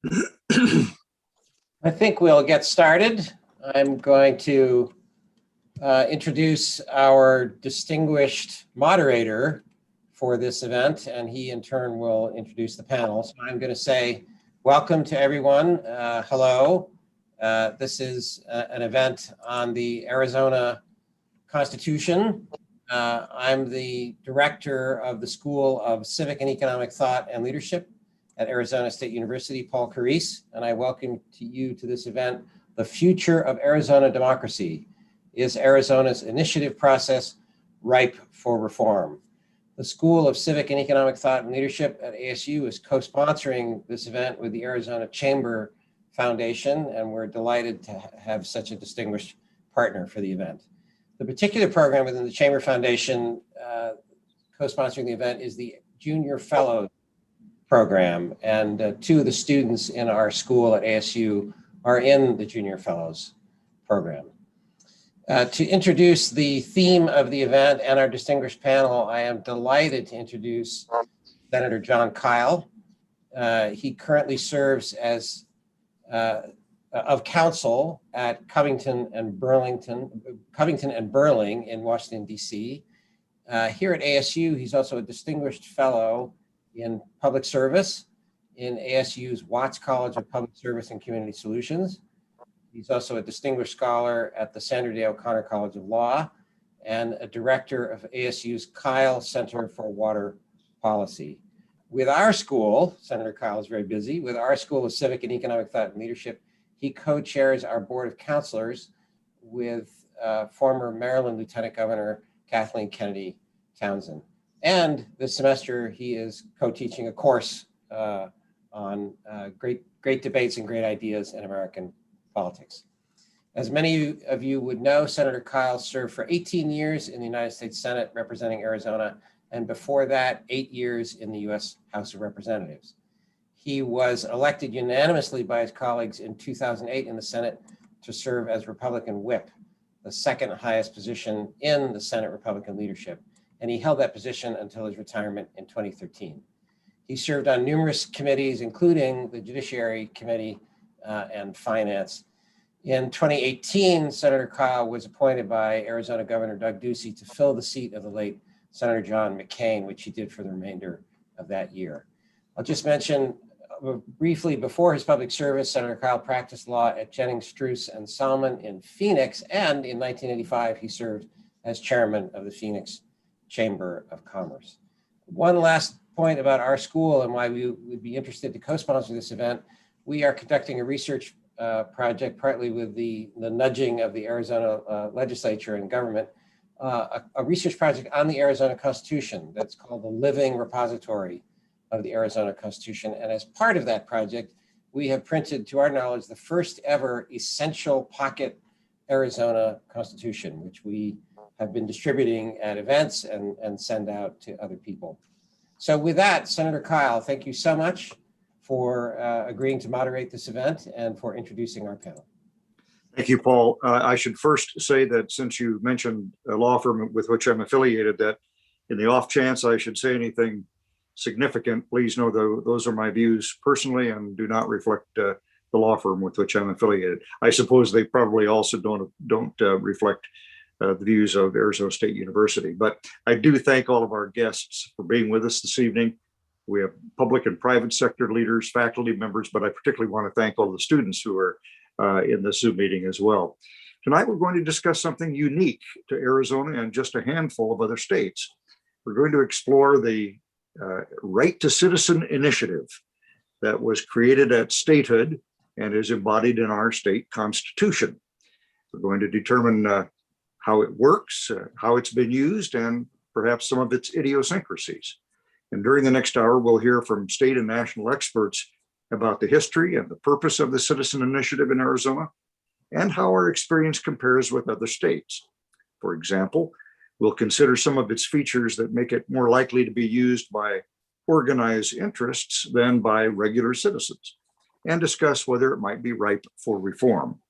I think we'll get started. I'm going to introduce our distinguished moderator for this event, and he in turn will introduce the panel. So I'm going to say welcome to everyone. Hello. This is an event on the Arizona Constitution. I'm the director of the School of Civic and Economic Thought and Leadership at Arizona State University, Paul Carisse, and I welcome you to this event, The Future of Arizona Democracy. Is Arizona's initiative process ripe for reform? The School of Civic and Economic Thought and Leadership at ASU is co-sponsoring this event with the Arizona Chamber Foundation, and we're delighted to have such a distinguished partner for the event. The particular program within the Chamber Foundation co-sponsoring the event is the Junior Fellow program, and two of the students in our school at ASU are in the Junior Fellows program. To introduce the theme of the event and our distinguished panel, I am delighted to introduce Senator Jon Kyl. He currently serves as of counsel at Covington and Burling in Washington, D.C. Here at ASU, he's also a distinguished fellow in public service in ASU's Watts College of Public Service and Community Solutions. He's also a distinguished scholar at the Sandra Day O'Connor College of Law and a director of ASU's Kyl Center for Water Policy. With our school, Senator Kyl is very busy, with our School of Civic and Economic Thought and Leadership, he co-chairs our Board of Counselors with former Maryland Lieutenant Governor Kathleen Kennedy Townsend. And this semester, he is co-teaching a course on great debates and great ideas in American politics. As many of you would know, Senator Kyl served for 18 years in the United States Senate representing Arizona, and before that, 8 years in the US House of Representatives. He was elected unanimously by his colleagues in 2008 in the Senate to serve as Republican whip, the second highest position in the Senate Republican leadership. And he held that position until his retirement in 2013. He served on numerous committees, including the Judiciary Committee and Finance. In 2018, Senator Kyl was appointed by Arizona Governor Doug Ducey to fill the seat of the late Senator John McCain, which he did for the remainder of that year. I'll just mention briefly, before his public service, Senator Kyl practiced law at Jennings, Struess and Salmon in Phoenix, and in 1985, he served as chairman of the Phoenix Chamber of Commerce. One last point about our school and why we would be interested to co-sponsor this event. We are conducting a research project, partly with the nudging of the Arizona legislature and government, a research project on the Arizona Constitution that's called the Living Repository of the Arizona Constitution. And as part of that project, we have printed, to our knowledge, the first ever essential pocket Arizona Constitution, which we have been distributing at events and send out to other people. So with that, Senator Kyl, thank you so much for agreeing to moderate this event and for introducing our panel. Thank you, Paul. I should first say that since you mentioned a law firm with which I'm affiliated, that in the off chance I should say anything significant, please know those are my views personally and do not reflect the law firm with which I'm affiliated. I suppose they probably also don't reflect the views of Arizona State University. But I do thank all of our guests for being with us this evening. We have public and private sector leaders, faculty members, but I particularly want to thank all the students who are in the Zoom meeting as well. Tonight, we're going to discuss something unique to Arizona and just a handful of other states. We're going to explore the Right to Citizen initiative that was created at statehood and is embodied in our state constitution. We're going to determine how it works, how it's been used, and perhaps some of its idiosyncrasies. And during the next hour, we'll hear from state and national experts about the history and the purpose of the Citizen Initiative in Arizona and how our experience compares with other states. For example, we'll consider some of its features that make it more likely to be used by organized interests than by regular citizens, and discuss whether it might be ripe for reform.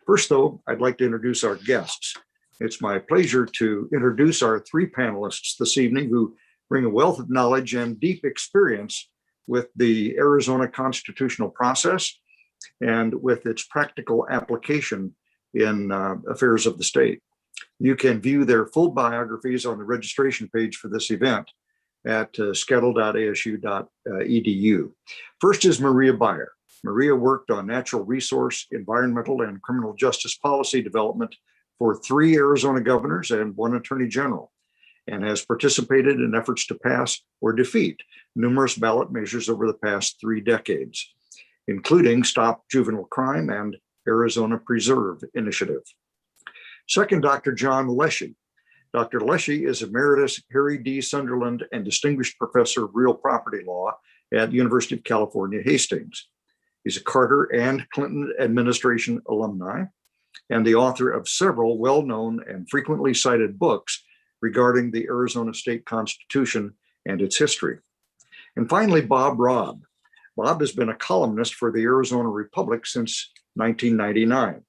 First, though, I'd like to introduce our guests. It's my pleasure to introduce our three panelists this evening who bring a wealth of knowledge and deep experience with the Arizona constitutional process and with its practical application in affairs of the state. You can view their full biographies on the registration page for this event at scetl.asu.edu. First is Maria Beyer. Maria worked on natural resource, environmental, and criminal justice policy development for 3 Arizona governors and 1 attorney general, and has participated in efforts to pass or defeat numerous ballot measures over the past 3 decades, including Stop Juvenile Crime and Arizona Preserve Initiative. Second, Dr. John Leshy. Dr. Leshy is Emeritus Harry D. Sunderland and Distinguished Professor of Real Property Law at University of California, Hastings. He's a Carter and Clinton administration alumni and the author of several well-known and frequently cited books regarding the Arizona state constitution and its history. And finally, Bob Robb. Bob has been a columnist for the Arizona Republic since 1999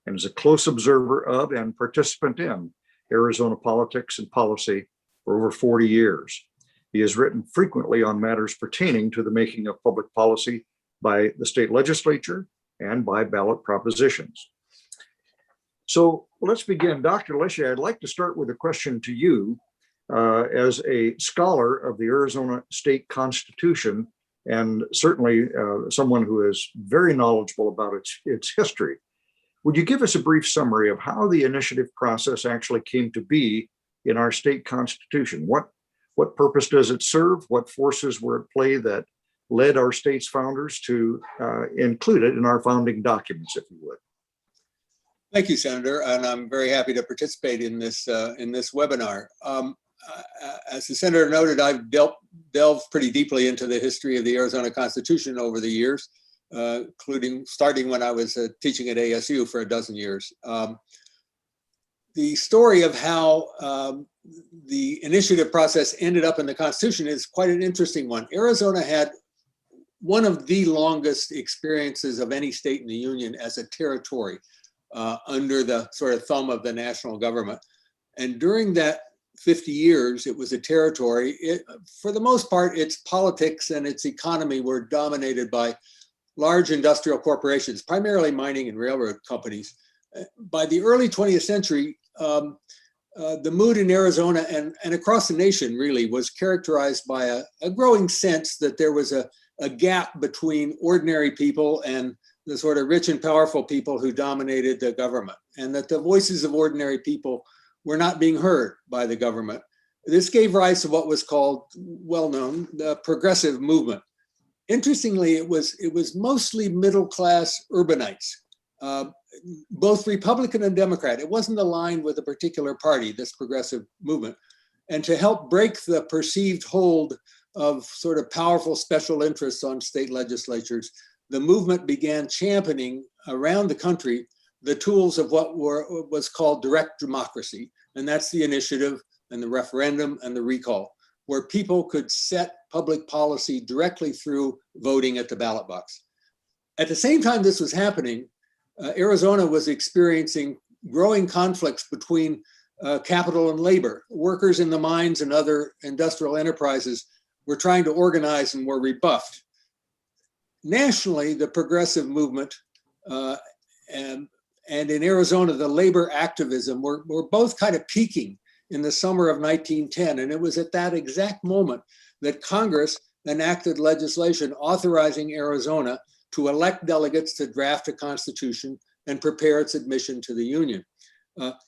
and is a close observer of and participant in Arizona politics and policy for over 40 years. He has written frequently on matters pertaining to the making of public policy by the state legislature and by ballot propositions. So let's begin. Dr. Leshy, I'd like to start with a question to you as a scholar of the Arizona state constitution and certainly someone who is very knowledgeable about its history. Would you give us a brief summary of how the initiative process actually came to be in our state constitution? What purpose does it serve? What forces were at play that led our state's founders to include it in our founding documents, if you would? Thank you, Senator, and I'm very happy to participate in this webinar. As the Senator noted, I've delved pretty deeply into the history of the Arizona Constitution over the years, including starting when I was teaching at ASU for a dozen years. The story of how the initiative process ended up in the Constitution is quite an interesting one. Arizona had one of the longest experiences of any state in the Union as a territory under the sort of thumb of the national government. And during that 50 years, it was a territory. For the most part, its politics and its economy were dominated by large industrial corporations, primarily mining and railroad companies. By the early 20th century, the mood in Arizona and across the nation really was characterized by a growing sense that there was a gap between ordinary people and the sort of rich and powerful people who dominated the government, and that the voices of ordinary people were not being heard by the government. This gave rise to what was called, well-known, the progressive movement. Interestingly, it was mostly middle-class urbanites, both Republican and Democrat. It wasn't aligned with a particular party, this progressive movement. And to help break the perceived hold of sort of powerful special interests on state legislatures, the movement began championing around the country the tools of what was called direct democracy. And that's the initiative and the referendum and the recall, where people could set public policy directly through voting at the ballot box. At the same time this was happening, Arizona was experiencing growing conflicts between capital and labor. Workers in the mines and other industrial enterprises were trying to organize and were rebuffed. Nationally, the progressive movement and in Arizona, the labor activism were both kind of peaking in the summer of 1910. And it was at that exact moment that Congress enacted legislation authorizing Arizona to elect delegates to draft a constitution and prepare its admission to the Union.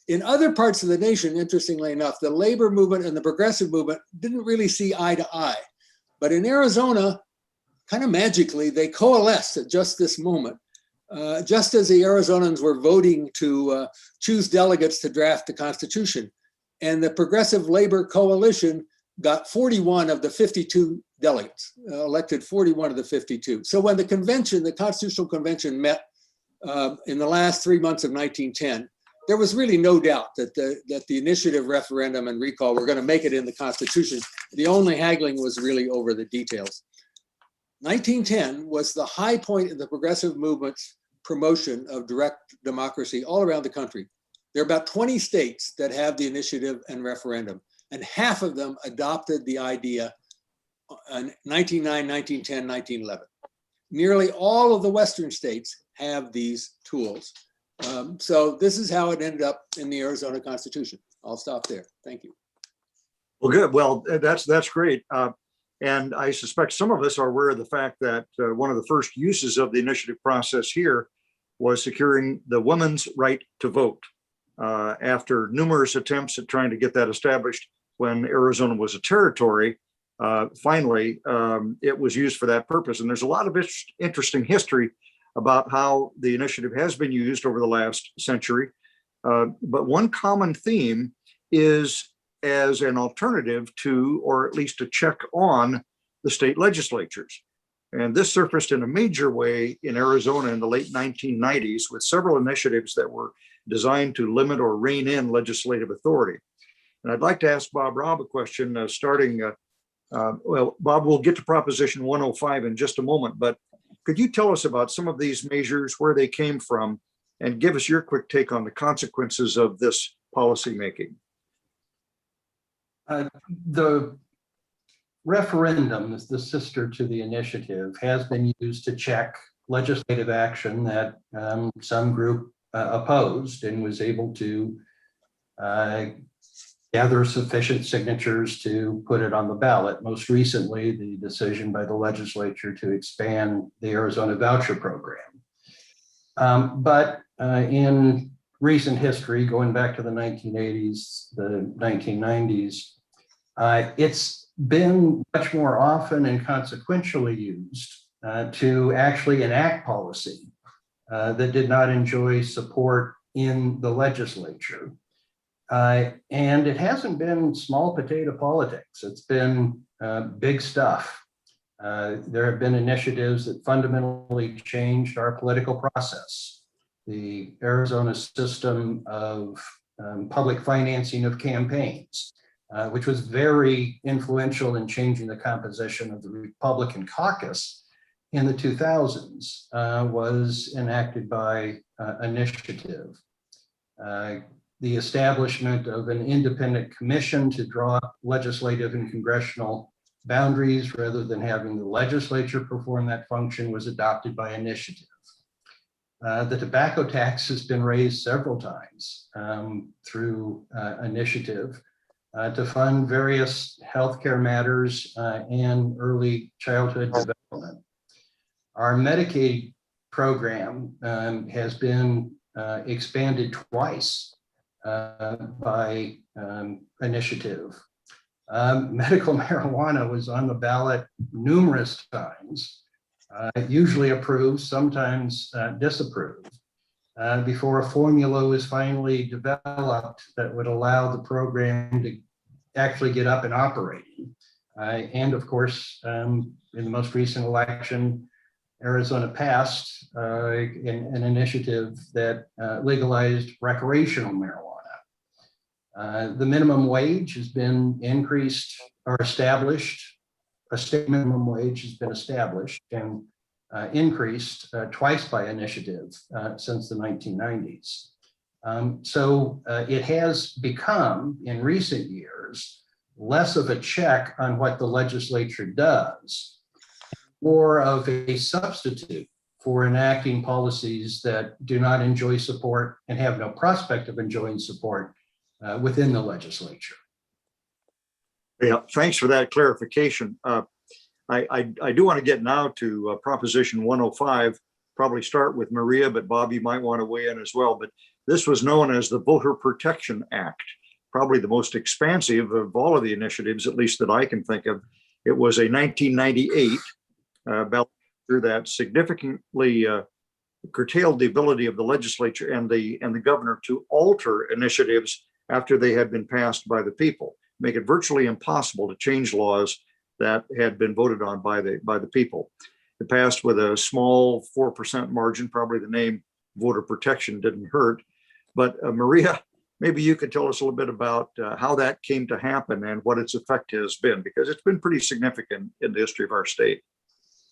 In other parts of the nation, interestingly enough, the labor movement and the progressive movement didn't really see eye to eye. But in Arizona, kind of magically, they coalesced at just this moment. Just as the Arizonans were voting to choose delegates to draft the Constitution, and the Progressive Labor Coalition got 41 of the 52 delegates, elected 41 of the 52. So when the convention, the Constitutional Convention met in the last 3 months of 1910, there was really no doubt that the initiative, referendum, and recall were going to make it in the Constitution. The only haggling was really over the details. 1910 was the high point in the progressive movement's promotion of direct democracy all around the country. There are about 20 states that have the initiative and referendum, and half of them adopted the idea 1909, 1910, 1911. Nearly all of the Western states have these tools. So this is how it ended up in the Arizona Constitution. I'll stop there. Thank you. Well, good. Well, that's great. And I suspect some of us are aware of the fact that one of the first uses of the initiative process here was securing the women's right to vote. After numerous attempts at trying to get that established when Arizona was a territory, finally, it was used for that purpose. And there's a lot of interesting history about how the initiative has been used over the last century. But one common theme is as an alternative to, or at least a check on, the state legislatures. And this surfaced in a major way in Arizona in the late 1990s with several initiatives that were designed to limit or rein in legislative authority. And I'd like to ask Robb a question starting, well, Bob, we'll get to Proposition 105 in just a moment, but could you tell us about some of these measures, where they came from, and give us your quick take on the consequences of this policymaking? The referendum, is the sister to the initiative, has been used to check legislative action that some group opposed and was able to gather sufficient signatures to put it on the ballot. Most recently, the decision by the legislature to expand the Arizona voucher program. But in recent history, going back to the 1980s, the 1990s, it's been much more often and consequentially used to actually enact policy that did not enjoy support in the legislature. And it hasn't been small potato politics. It's been big stuff. There have been initiatives that fundamentally changed our political process. The Arizona system of public financing of campaigns, which was very influential in changing the composition of the Republican caucus in the 2000s, was enacted by initiative. The establishment of an independent commission to draw up legislative and congressional boundaries rather than having the legislature perform that function was adopted by initiative. The tobacco tax has been raised several times through initiative to fund various healthcare matters and early childhood development. Our Medicaid program has been expanded twice by initiative. Medical marijuana was on the ballot numerous times, usually approved, sometimes disapproved, before a formula was finally developed that would allow the program to actually get up and operating. And of course, in the most recent election, Arizona passed an initiative that legalized recreational marijuana. The minimum wage has been increased or established. A state minimum wage has been established and increased twice by initiative since the 1990s. So it has become, in recent years, less of a check on what the legislature does, more of a substitute for enacting policies that do not enjoy support and have no prospect of enjoying support within the legislature. Yeah, thanks for that clarification. I do want to get now to Proposition 105, probably start with Maria, but Bob, you might want to weigh in as well. But this was known as the Voter Protection Act, probably the most expansive of all of the initiatives, at least that I can think of. It was a 1998 ballot through that significantly curtailed the ability of the legislature and the governor to alter initiatives after they had been passed by the people, make it virtually impossible to change laws that had been voted on by the people. It passed with a small 4% margin. Probably the name voter protection didn't hurt. But Maria, maybe you could tell us a little bit about how that came to happen and what its effect has been, because it's been pretty significant in the history of our state.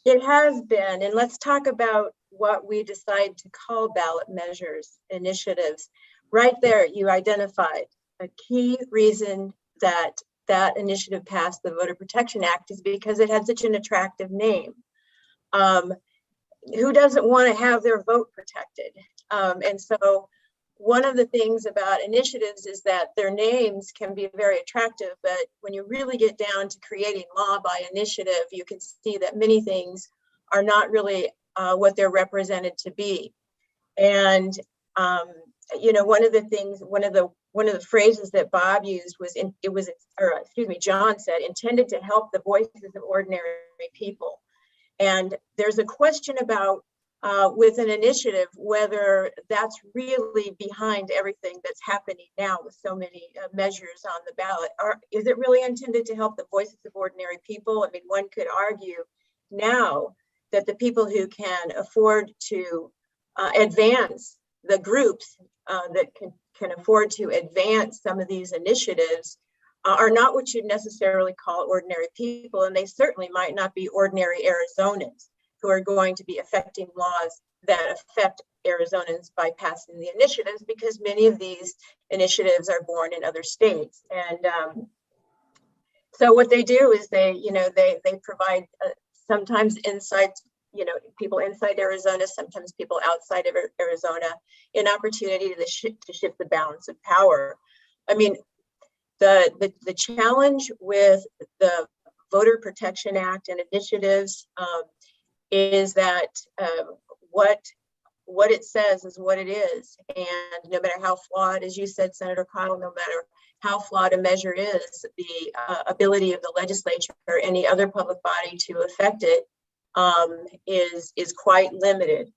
It has been, and let's talk about what we decide to call ballot measures, initiatives. Right there, you identified a key reason that that initiative passed the Voter Protection Act is because it had such an attractive name. Who doesn't want to have their vote protected? And so one of the things about initiatives is that their names can be very attractive, but when you really get down to creating law by initiative, you can see that many things are not really what they're represented to be. And you know, one of the phrases that Bob used was John said, intended to help the voices of ordinary people. And there's a question about with an initiative, whether that's really behind everything that's happening now with so many measures on the ballot. Is it really intended to help the voices of ordinary people? I mean, one could argue now that the people who can afford to advance the groups that can afford to advance some of these initiatives are not what you'd necessarily call ordinary people, and they certainly might not be ordinary Arizonans who are going to be affecting laws that affect Arizonans by passing the initiatives, because many of these initiatives are born in other states. And so what they do is they provide sometimes inside, people inside Arizona, sometimes people outside of Arizona, an opportunity to shift the balance of power. I mean, the challenge with the Voter Protection Act and initiatives is that what it says is what it is. And no matter how flawed, as you said, Senator Cottle, no matter how flawed a measure is, the ability of the legislature or any other public body to affect it is quite limited.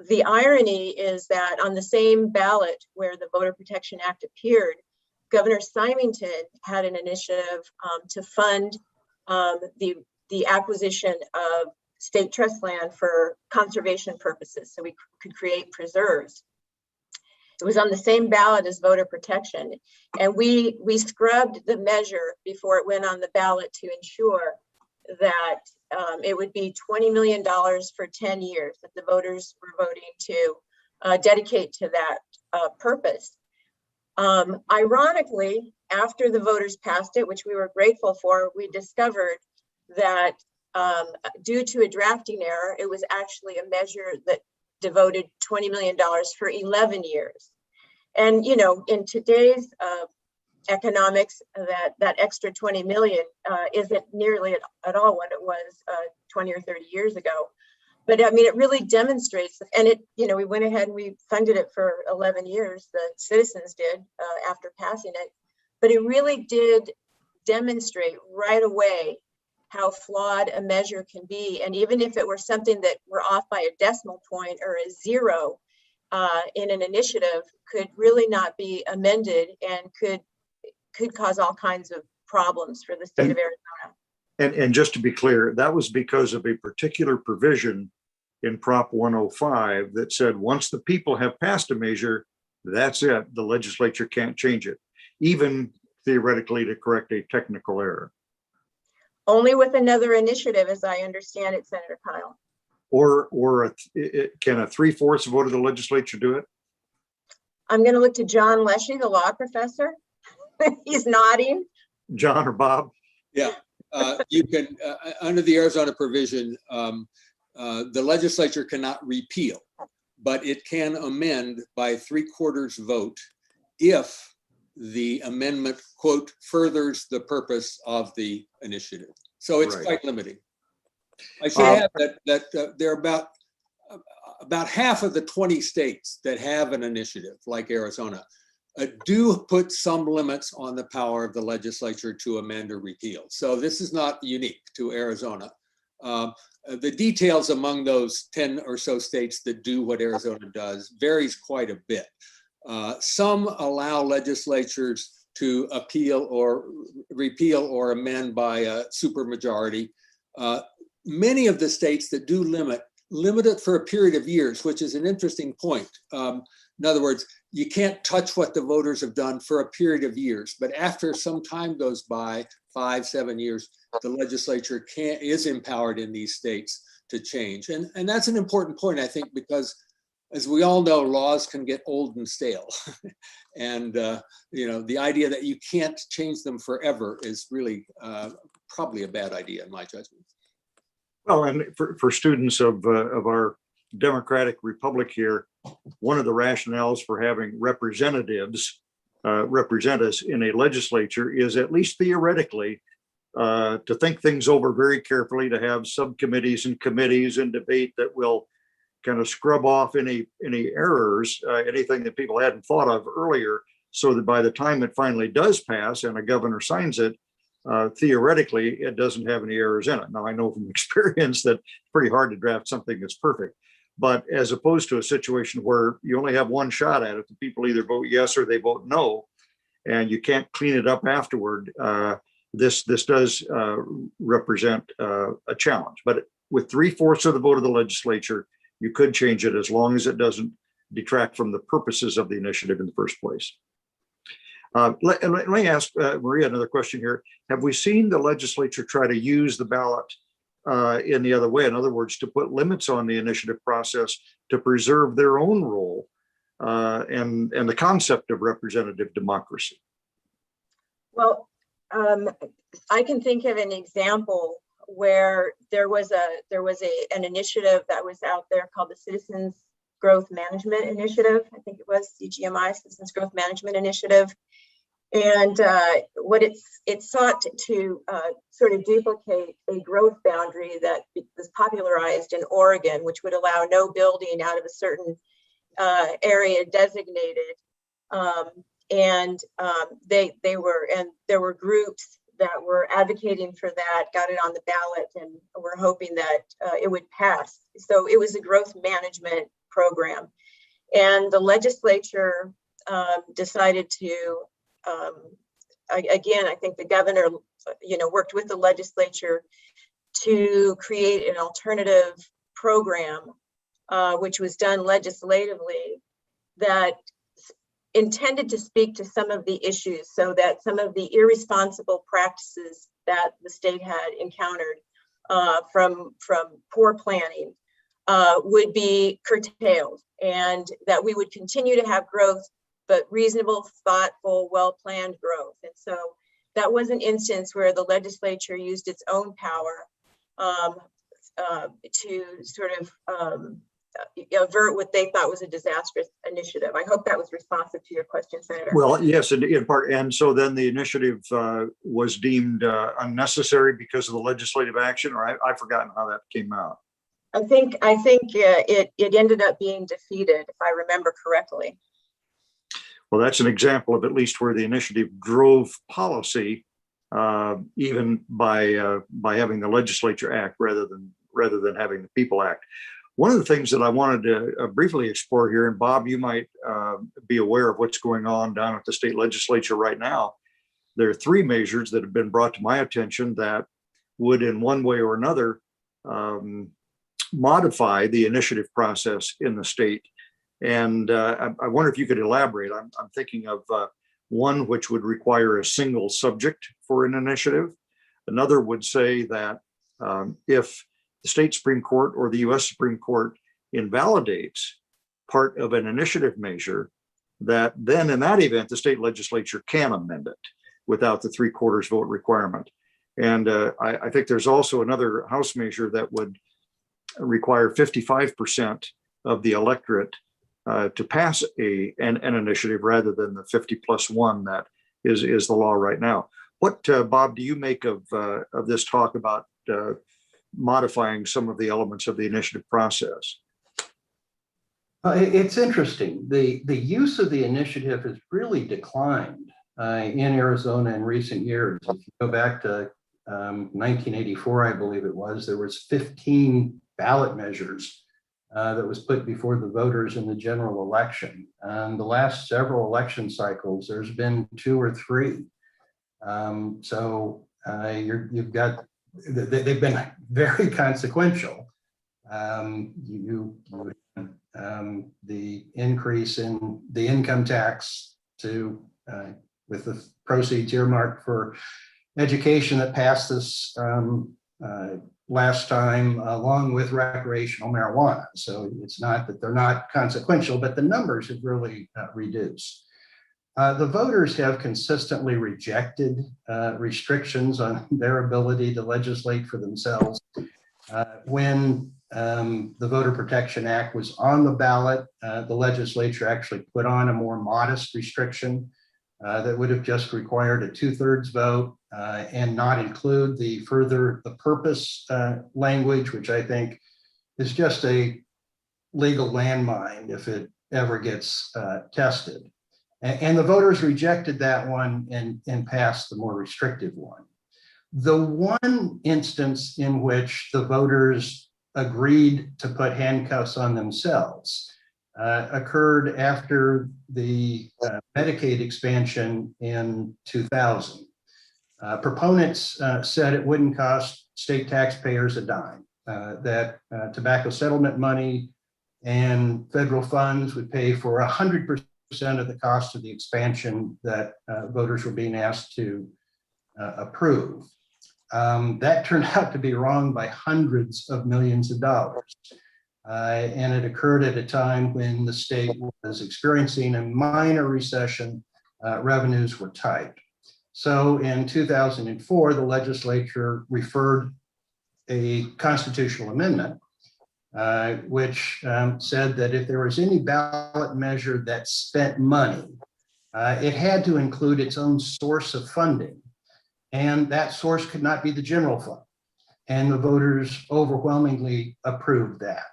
The irony is that on the same ballot where the Voter Protection Act appeared, Governor Symington had an initiative to fund the acquisition of state trust land for conservation purposes, so we could create preserves. It was on the same ballot as voter protection, and we scrubbed the measure before it went on the ballot to ensure that it would be $20 million for 10 years that the voters were voting to dedicate to that purpose. Ironically, after the voters passed it, which we were grateful for, we discovered that due to a drafting error, it was actually a measure that devoted $20 million for 11 years. And, in today's economics, that extra 20 million isn't nearly at all what it was 20 or 30 years ago. But I mean, it really demonstrates, and we went ahead and we funded it for 11 years, the citizens did after passing it, but it really did demonstrate right away how flawed a measure can be. And even if it were something that were off by a decimal point or a zero in an initiative, could really not be amended and could cause all kinds of problems for the state of Arizona. And just to be clear, that was because of a particular provision in Prop 105 that said once the people have passed a measure, that's it. The legislature can't change it, even theoretically to correct a technical error. Only with another initiative, as I understand it, Senator Kyle. Or can a 3/4 vote of the legislature do it? I'm going to look to John Leshy, the law professor. He's nodding. John or Bob? Yeah, you can, under the Arizona provision, the legislature cannot repeal, but it can amend by 3/4 vote if the amendment, quote, furthers the purpose of the initiative. So it's Right. quite limiting. I should add that there are about half of the 20 states that have an initiative like Arizona do put some limits on the power of the legislature to amend or repeal. So this is not unique to Arizona. The details among those 10 or so states that do what Arizona does varies quite a bit. Some allow legislatures to appeal or repeal or amend by a supermajority. Many of the states that do limit it for a period of years, which is an interesting point. In other words, you can't touch what the voters have done for a period of years, but after some time goes by, 5-7 years, the legislature is empowered in these states to change. And that's an important point, I think, because as we all know, laws can get old and stale. And, the idea that you can't change them forever is really probably a bad idea in my judgment. Well, and for students of our democratic republic here, one of the rationales for having representatives represent us in a legislature is, at least theoretically, to think things over very carefully, to have subcommittees and committees and debate that will kind of scrub off any errors, anything that people hadn't thought of earlier, so that by the time it finally does pass and a governor signs it, theoretically, it doesn't have any errors in it. Now, I know from experience that it's pretty hard to draft something that's perfect, but as opposed to a situation where you only have one shot at it, the people either vote yes or they vote no, and you can't clean it up afterward, this does represent a challenge. But with 3/4 of the vote of the legislature, you could change it as long as it doesn't detract from the purposes of the initiative in the first place. Let me ask Maria another question here. Have we seen the legislature try to use the ballot in the other way? In other words, to put limits on the initiative process to preserve their own role and the concept of representative democracy? Well, I can think of an example where there was an initiative that was out there called the Citizens Growth Management Initiative. I think it was CGMI, Citizens Growth Management Initiative. And what it sought to sort of duplicate a growth boundary that was popularized in Oregon, which would allow no building out of a certain area designated. And there were groups that were advocating for that, got it on the ballot, and we're hoping that it would pass. So it was a growth management program. And the legislature decided to, again, I think the governor, worked with the legislature to create an alternative program, which was done legislatively, that intended to speak to some of the issues, so that some of the irresponsible practices that the state had encountered from poor planning would be curtailed, and that we would continue to have growth, but reasonable, thoughtful, well-planned growth. And so that was an instance where the legislature used its own power to sort of avert what they thought was a disastrous initiative. I hope that was responsive to your question, Senator. Well, yes, in part. And so then the initiative was deemed unnecessary because of the legislative action, or I've forgotten how that came out. I think it ended up being defeated, if I remember correctly. Well, that's an example of at least where the initiative drove policy, even by having the legislature act rather than having the people act. One of the things that I wanted to briefly explore here, and Bob, you might be aware of what's going on down at the state legislature right now. There are 3 measures that have been brought to my attention that would, in one way or another, modify the initiative process in the state. And I wonder if you could elaborate. I'm thinking of one which would require a single subject for an initiative. Another would say that if the state Supreme Court or the US Supreme Court invalidates part of an initiative measure, that then in that event, the state legislature can amend it without the 3/4 vote requirement. And I think there's also another House measure that would require 55% of the electorate to pass an initiative rather than the 50+1 that is the law right now. What, Bob, do you make of this talk about modifying some of the elements of the initiative process? It's interesting. The use of the initiative has really declined in Arizona in recent years. If you go back to 1984, I believe it was, there was 15 ballot measures that was put before the voters in the general election. And the last several election cycles, there's been 2 or 3. So you've got, they've been very consequential. The increase in the income tax with the proceeds earmarked for education that passed this last time, along with recreational marijuana. So it's not that they're not consequential, but the numbers have really reduced. The voters have consistently rejected restrictions on their ability to legislate for themselves. When the Voter Protection Act was on the ballot, the legislature actually put on a more modest restriction that would have just required a 2/3 vote and not include the purpose language, which I think is just a legal landmine if it ever gets tested. And the voters rejected that one and passed the more restrictive one. The one instance in which the voters agreed to put handcuffs on themselves occurred after the Medicaid expansion in 2000. Proponents said it wouldn't cost state taxpayers a dime, that tobacco settlement money and federal funds would pay for 100% of the cost of the expansion that voters were being asked to approve. That turned out to be wrong by hundreds of millions of dollars. And it occurred at a time when the state was experiencing a minor recession, revenues were tight. So in 2004, the legislature referred a constitutional amendment, which said that if there was any ballot measure that spent money, it had to include its own source of funding. And that source could not be the general fund. And the voters overwhelmingly approved that.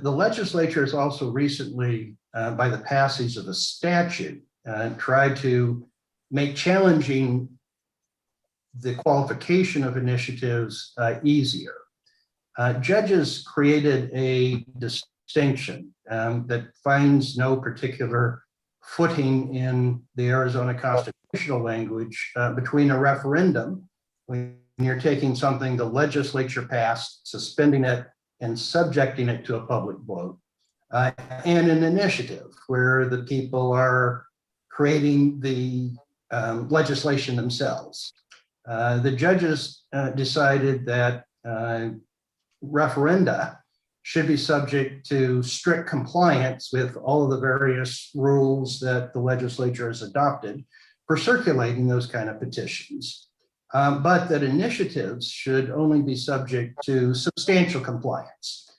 The legislature has also recently, by the passage of a statute, tried to make challenging the qualification of initiatives easier. Judges created a distinction that finds no particular footing in the Arizona constitutional language between a referendum, when you're taking something the legislature passed, suspending it and subjecting it to a public vote, and an initiative where the people are creating the legislation themselves. The judges decided that referenda should be subject to strict compliance with all of the various rules that the legislature has adopted for circulating those kind of petitions, but that initiatives should only be subject to substantial compliance.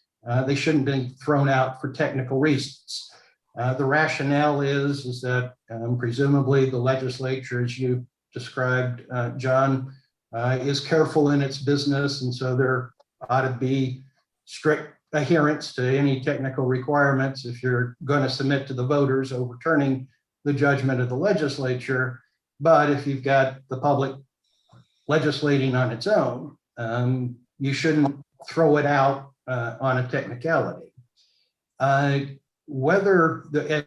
They shouldn't be thrown out for technical reasons. The rationale is that presumably the legislature, as you described, John, is careful in its business, and so there ought to be strict adherence to any technical requirements if you're going to submit to the voters overturning the judgment of the legislature. But if you've got the public legislating on its own, you shouldn't throw it out on a technicality. As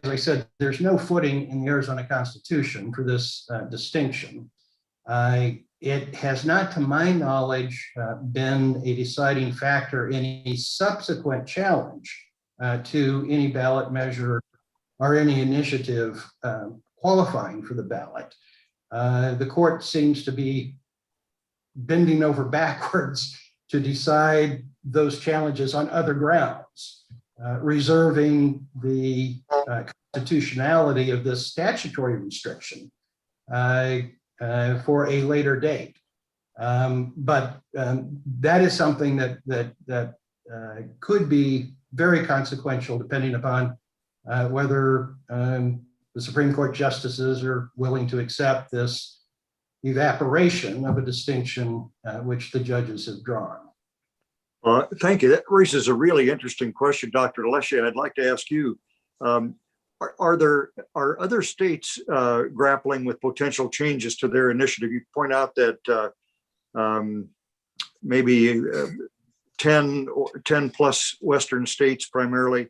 I said, there's no footing in the Arizona Constitution for this distinction. It has not, to my knowledge, been a deciding factor in any subsequent challenge to any ballot measure or any initiative qualifying for the ballot. The court seems to be bending over backwards to decide those challenges on other grounds, reserving the constitutionality of this statutory restriction for a later date. But that is something that could be very consequential depending upon whether the Supreme Court justices are willing to accept this evaporation of a distinction which the judges have drawn. Thank you. That raises a really interesting question, Dr. Alessia. I'd like to ask you, are other states grappling with potential changes to their initiative? You point out that maybe 10 plus Western states primarily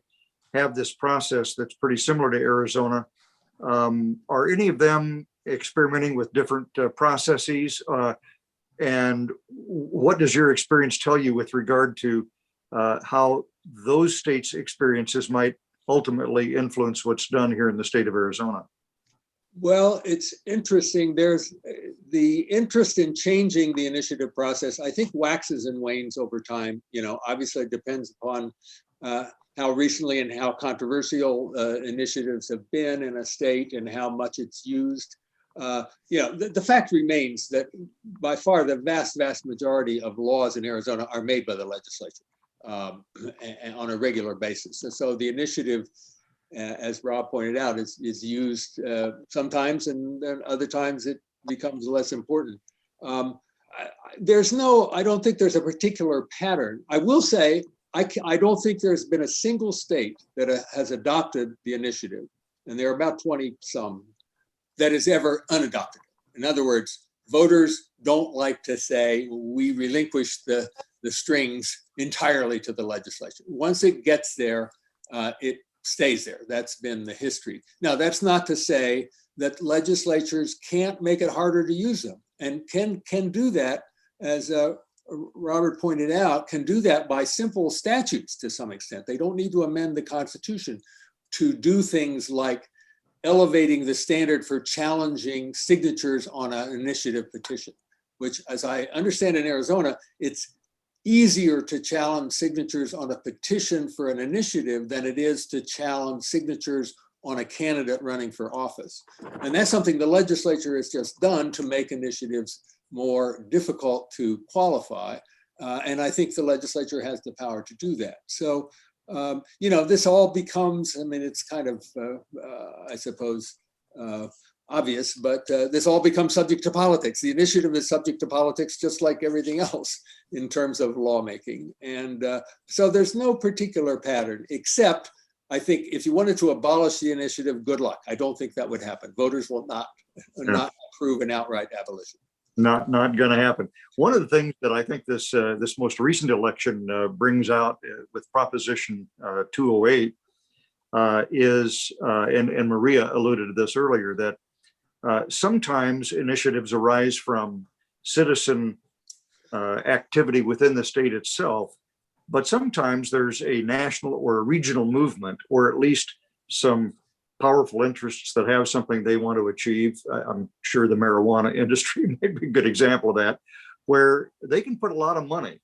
have this process that's pretty similar to Arizona. Are any of them experimenting with different processes? And what does your experience tell you with regard to how those states' experiences might ultimately influence what's done here in the state of Arizona? Well, it's interesting. There's the interest in changing the initiative process, I think, waxes and wanes over time. Obviously it depends upon how recently and how controversial initiatives have been in a state and how much it's used. The fact remains that by far the vast majority of laws in Arizona are made by the legislature on a regular basis. And so the initiative, as Rob pointed out, is used sometimes, and then other times it becomes less important. I don't think there's a particular pattern. I will say, I don't think there's been a single state that has adopted the initiative, and there are about 20 some, that is ever unadopted. In other words, voters don't like to say we relinquish the strings entirely to the legislature. Once it gets there, it stays there. That's been the history. Now, that's not to say that legislatures can't make it harder to use them, and can do that, as Robert pointed out, can do that by simple statutes to some extent. They don't need to amend the Constitution to do things like elevating the standard for challenging signatures on an initiative petition, which, as I understand in Arizona, it's easier to challenge signatures on a petition for an initiative than it is to challenge signatures on a candidate running for office. And that's something the legislature has just done to make initiatives more difficult to qualify. And I think the legislature has the power to do that. So, this all becomes, it's kind of, I suppose, obvious, but this all becomes subject to politics. The initiative is subject to politics, just like everything else in terms of lawmaking. And so there's no particular pattern, except I think if you wanted to abolish the initiative, good luck. I don't think that would happen. Voters will not approve an outright abolition. Not going to happen. One of the things that I think this most recent election brings out with Proposition 208 is, and Maria alluded to this earlier, that sometimes initiatives arise from citizen activity within the state itself, but sometimes there's a national or a regional movement, or at least some powerful interests that have something they want to achieve. I'm sure the marijuana industry may be a good example of that, where they can put a lot of money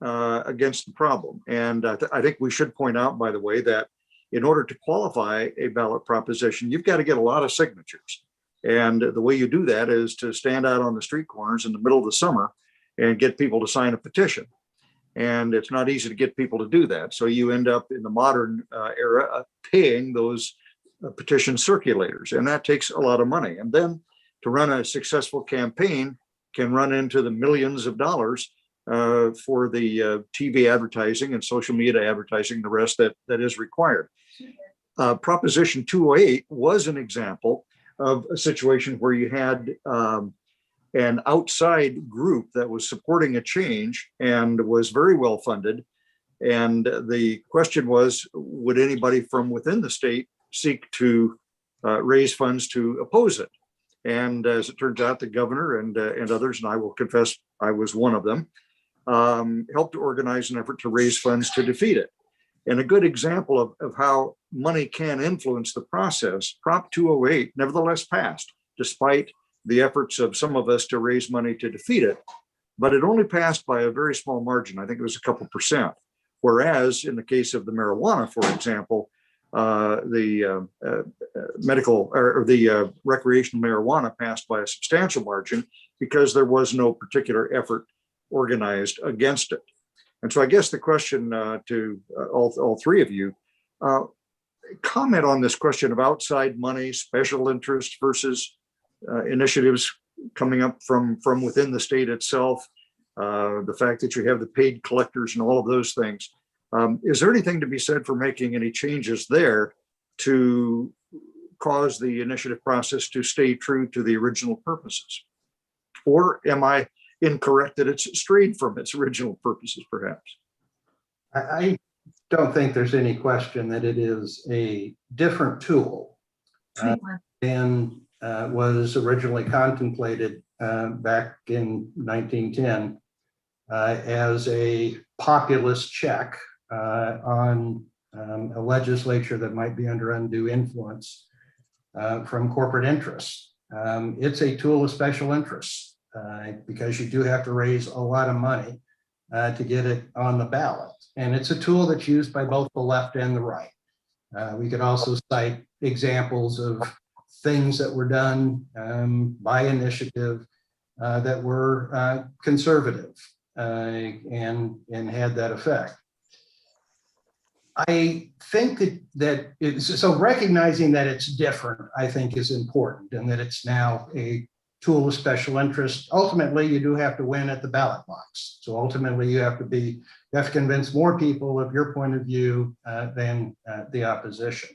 against the problem. And I think we should point out, by the way, that in order to qualify a ballot proposition, you've got to get a lot of signatures. And the way you do that is to stand out on the street corners in the middle of the summer and get people to sign a petition. And it's not easy to get people to do that. So you end up in the modern era paying those petition circulators, and that takes a lot of money. And then to run a successful campaign can run into the millions of dollars for the TV advertising and social media advertising, the rest that is required. Proposition 208 was an example of a situation where you had an outside group that was supporting a change and was very well funded. And the question was, would anybody from within the state seek to raise funds to oppose it? And as it turns out, the governor and others, and I will confess I was one of them, helped to organize an effort to raise funds to defeat it. And a good example of how money can influence the process, Prop 208 nevertheless passed, despite the efforts of some of us to raise money to defeat it. But it only passed by a very small margin. I think it was a couple percent. Whereas in the case of the marijuana, for example, the medical or the recreational marijuana passed by a substantial margin because there was no particular effort organized against it. And so I guess the question to all three of you, comment on this question of outside money, special interest versus initiatives coming up from within the state itself, the fact that you have the paid collectors and all of those things. Is there anything to be said for making any changes there to cause the initiative process to stay true to the original purposes? Or am I incorrect that it's strayed from its original purposes, perhaps? I don't think there's any question that it is a different tool than was originally contemplated back in 1910 as a populist check on a legislature that might be under undue influence. from corporate interests. It's a tool of special interest because you do have to raise a lot of money to get it on the ballot. And it's a tool that's used by both the left and the right. We could also cite examples of things that were done by initiative that were conservative and had that effect. I think that so recognizing that it's different, I think, is important, and that it's now a tool of special interest. Ultimately, you do have to win at the ballot box. So ultimately, you have to convince more people of your point of view than the opposition.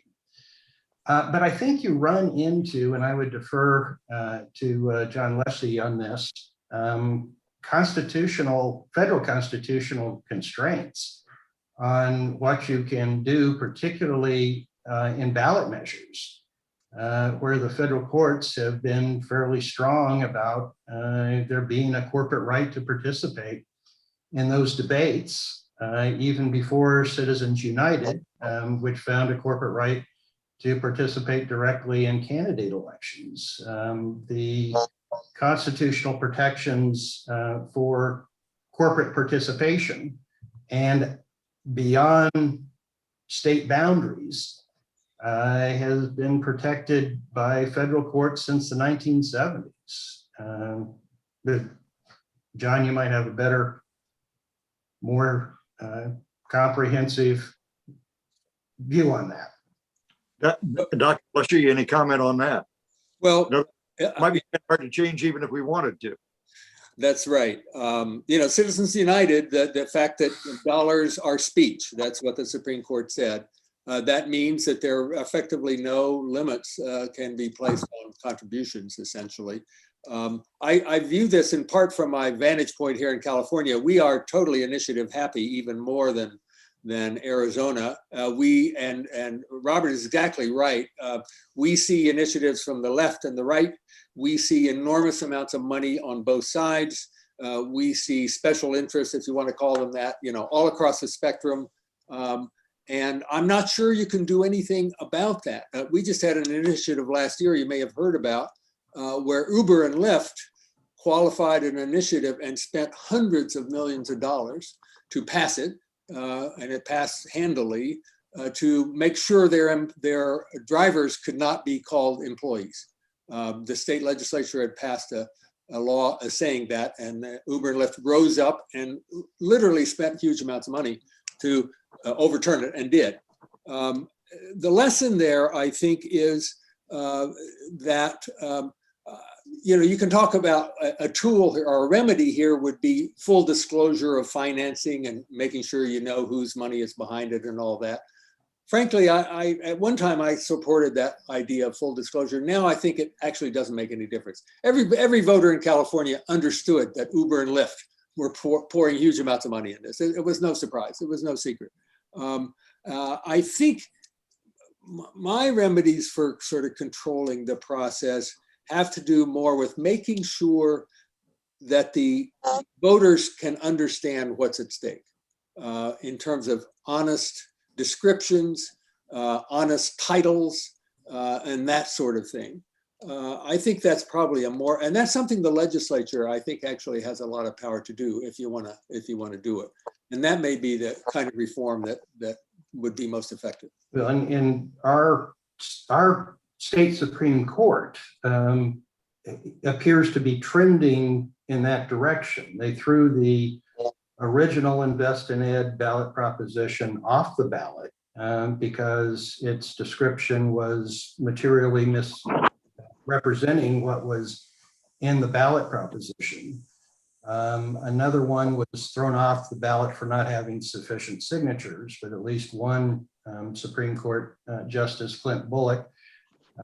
But I think you run into, and I would defer to John Leslie on this, federal constitutional constraints on what you can do, particularly in ballot measures, where the federal courts have been fairly strong about there being a corporate right to participate in those debates, even before Citizens United, which found a corporate right to participate directly in candidate elections. The constitutional protections for corporate participation and beyond state boundaries has been protected by federal courts since the 1970s. But John, you might have a better, more comprehensive view on that. Dr. Leslie, any comment on that? Well, No, it might be hard to change even if we wanted to. that's right. Citizens United, the fact that dollars are speech, that's what the Supreme Court said. That means that there are effectively no limits can be placed on contributions, essentially. I view this in part from my vantage point here in California. We are totally initiative happy, even more than Arizona. And Robert is exactly right. We see initiatives from the left and the right. We see enormous amounts of money on both sides. We see special interests, if you want to call them that, all across the spectrum. And I'm not sure you can do anything about that. We just had an initiative last year you may have heard about, where Uber and Lyft qualified an initiative and spent hundreds of millions of dollars to pass it. And it passed handily to make sure their drivers could not be called employees. The state legislature had passed a law saying that, and Uber and Lyft rose up and literally spent huge amounts of money to overturn it, and did. The lesson there, I think, is that you can talk about a tool or a remedy here would be full disclosure of financing and making sure you know whose money is behind it and all that. Frankly, I at one time I supported that idea of full disclosure. Now I think it actually doesn't make any difference. Every voter in California understood that Uber and Lyft were pouring huge amounts of money in this. It was no surprise. It was no secret. I think my remedies for sort of controlling the process have to do more with making sure that the voters can understand what's at stake in terms of honest descriptions, honest titles, and that sort of thing. I think that's probably and that's something the legislature, I think, actually has a lot of power to do if you want to do it. And that may be the kind of reform that would be most effective. Well, in our state Supreme Court appears to be trending in that direction. They threw the original Invest in Ed ballot proposition off the ballot because its description was materially misrepresenting what was in the ballot proposition. Another one was thrown off the ballot for not having sufficient signatures, but at least one Supreme Court Justice, Clint Bullock,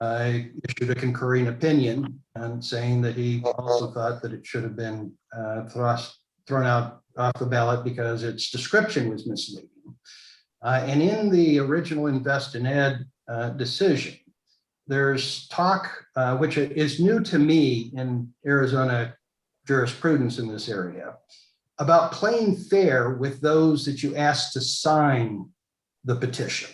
issued a concurring opinion and saying that he also thought that it should have been thrown out off the ballot because its description was misleading. And in the original Invest in Ed decision, there's talk, which is new to me in Arizona jurisprudence in this area, about playing fair with those that you ask to sign the petition.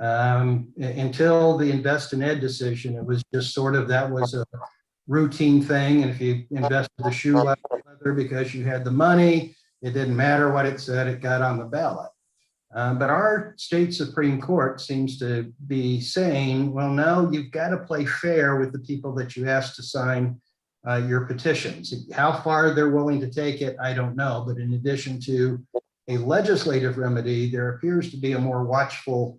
Until the Invest in Ed decision, it was just sort of, that was a routine thing. And if you invested the shoe leather because you had the money, it didn't matter what it said, it got on the ballot. But our state Supreme Court seems to be saying, well, no, you've got to play fair with the people that you asked to sign your petitions. How far they're willing to take it, I don't know. But in addition to a legislative remedy, there appears to be a more watchful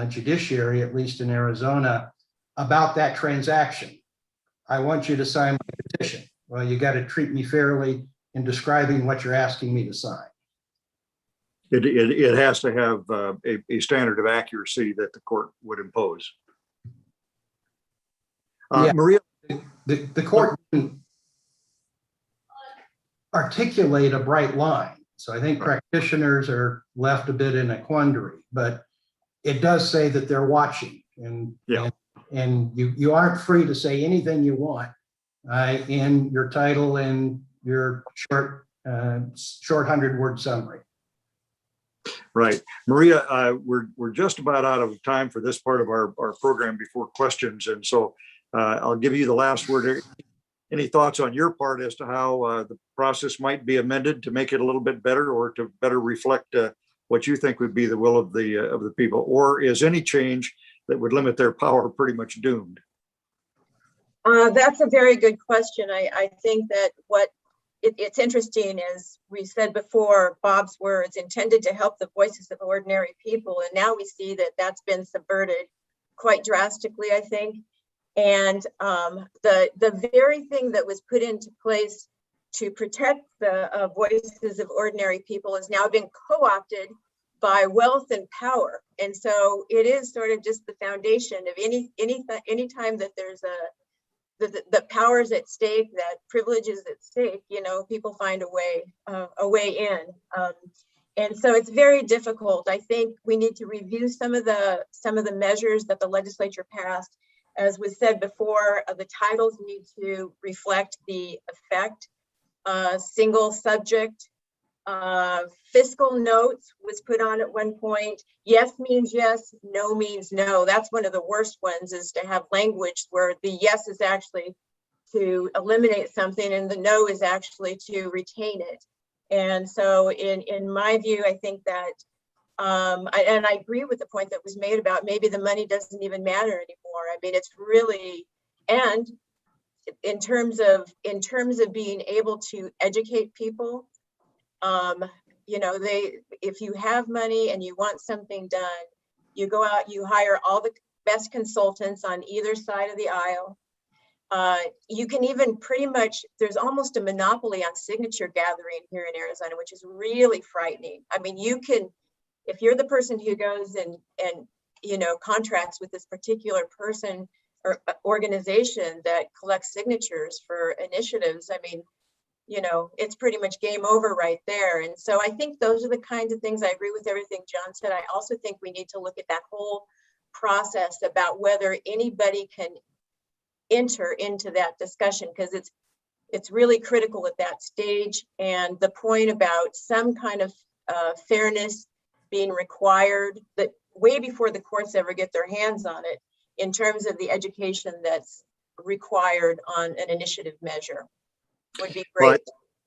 judiciary, at least in Arizona, about that transaction. I want you to sign my petition. Well, you got to treat me fairly in describing what you're asking me to sign. It has to have a standard of accuracy that the court would impose. Yeah. Maria? The court didn't articulate a bright line. So I think practitioners are left a bit in a quandary, but it does say that they're watching, and you aren't free to say anything you want in your title and your short 100-word summary. Right. Maria, we're just about out of time for this part of our program before questions. And so I'll give you the last word. Any thoughts on your part as to how the process might be amended to make it a little bit better, or to better reflect what you think would be the will of the people? Or is any change that would limit their power pretty much doomed? That's a very good question. I think that it's interesting, as we said before, Bob's words intended to help the voices of ordinary people. And now we see that that's been subverted quite drastically, I think. And the very thing that was put into place to protect the voices of ordinary people has now been co-opted by wealth and power. And so it is sort of just the foundation of any time that there's the powers at stake, that privilege is at stake, people find a way in. And so it's very difficult. I think we need to review some of the measures that the legislature passed. As was said before, the titles need to reflect the effect. Single subject, fiscal notes was put on at one point. Yes means yes, no means no. That's one of the worst ones, is to have language where the yes is actually to eliminate something and the no is actually to retain it. And so in my view, I think that, and I agree with the point that was made about maybe the money doesn't even matter anymore. I mean, it's really, and in terms of being able to educate people, if you have money and you want something done, you go out, you hire all the best consultants on either side of the aisle. You can even pretty much, there's almost a monopoly on signature gathering here in Arizona, which is really frightening. I mean, you can, if you're the person who goes and contracts with this particular person or organization that collects signatures for initiatives, I mean, it's pretty much game over right there. And so I think those are the kinds of things. I agree with everything John said. I also think we need to look at that whole process about whether anybody can enter into that discussion, because it's really critical at that stage. And the point about some kind of fairness being required, that way before the courts ever get their hands on it, in terms of the education that's required on an initiative measure, would be great.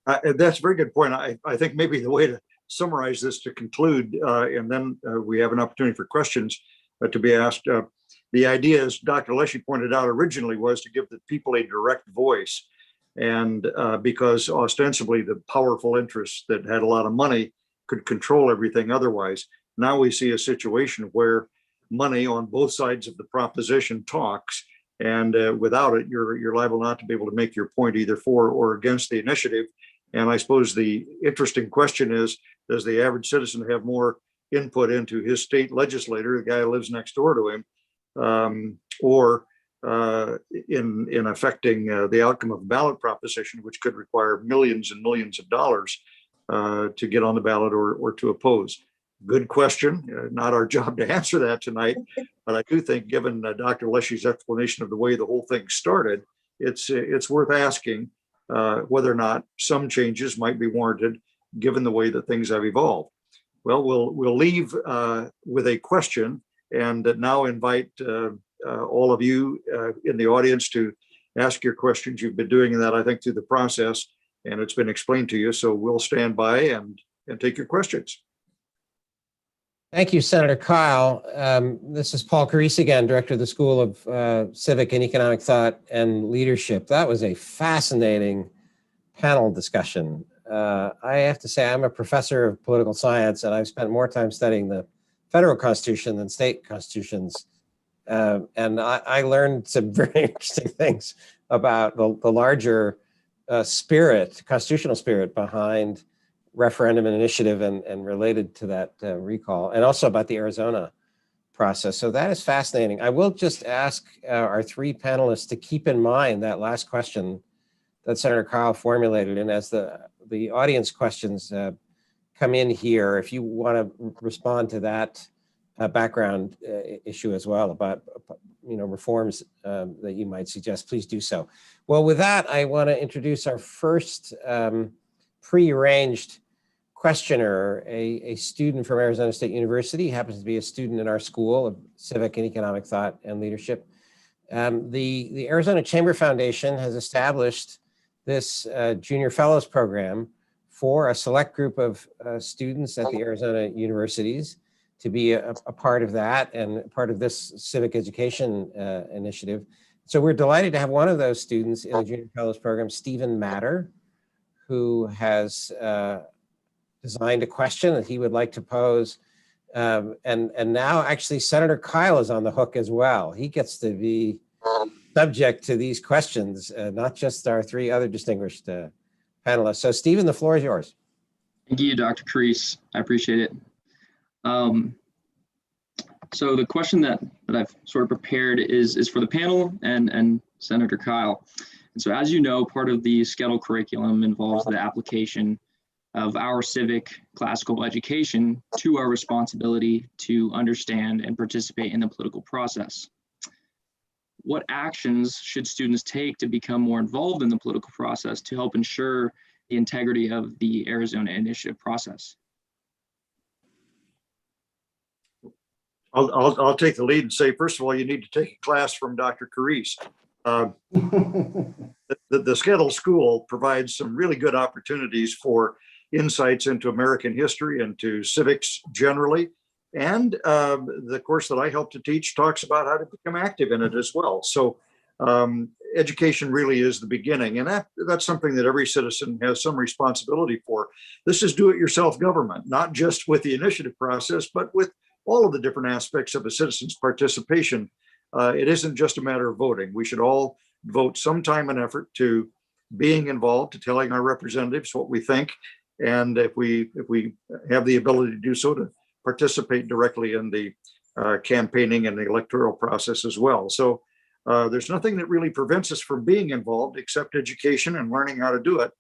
Well, that's a very good point. I think maybe the way to summarize this to conclude, and then we have an opportunity for questions to be asked. The idea, as Dr. Leshy pointed out originally, was to give the people a direct voice. And because ostensibly the powerful interests that had a lot of money could control everything otherwise, now we see a situation where money on both sides of the proposition talks, and without it, you're liable not to be able to make your point either for or against the initiative. And I suppose the interesting question is, does the average citizen have more input into his state legislator, the guy who lives next door to him, or in affecting the outcome of a ballot proposition, which could require millions and millions of dollars to get on the ballot or to oppose? Good question. Not our job to answer that tonight, but I do think, given Dr. Leshy's explanation of the way the whole thing started, it's worth asking whether or not some changes might be warranted, given the way that things have evolved. Well, we'll leave with a question, and now invite all of you in the audience to ask your questions. You've been doing that, I think, through the process, and it's been explained to you. So we'll stand by and take your questions. Thank you, Senator Kyle. This is Paul Carisse again, Director of the School of Civic and Economic Thought and Leadership. That was a fascinating panel discussion. I have to say, I'm a professor of political science, and I've spent more time studying the federal constitution than state constitutions. And I learned some very interesting things about the larger spirit, constitutional spirit behind referendum and initiative and related to that recall, and also about the Arizona process. So that is fascinating. I will just ask our three panelists to keep in mind that last question that Senator Kyle formulated. And as the audience questions come in here, if you want to respond to that background issue as well about reforms that you might suggest, please do so. Well, with that, I want to introduce our first pre-arranged questioner, a student from Arizona State University, happens to be a student in our School of Civic and Economic Thought and Leadership. The Arizona Chamber Foundation has established this Junior Fellows Program for a select group of students at the Arizona universities to be a part of that and part of this civic education initiative. So we're delighted to have one of those students in the Junior Fellows Program, Stephen Matter, who has designed a question that he would like to pose. And now actually Senator Kyle is on the hook as well. He gets to be subject to these questions, not just our three other distinguished panelists. So Stephen, the floor is yours. Thank you, Dr. Carisse. I appreciate it. So the question that I've sort of prepared is for the panel and Senator Kyle. And so as you know, part of the SCETL curriculum involves the application of our civic classical education to our responsibility to understand and participate in the political process. What actions should students take to become more involved in the political process to help ensure the integrity of the Arizona initiative process? I'll take the lead and say, first of all, you need to take a class from Dr. Carisse. The SCETL school provides some really good opportunities for insights into American history and to civics generally. And the course that I help to teach talks about how to become active in it as well. So education really is the beginning. And that's something that every citizen has some responsibility for. This is do-it-yourself government, not just with the initiative process, but with all of the different aspects of a citizen's participation. It isn't just a matter of voting. We should all devote some time and effort to being involved, to telling our representatives what we think. And if we have the ability to do so, to participate directly in the campaigning and the electoral process as well. So there's nothing that really prevents us from being involved except education and learning how to do it.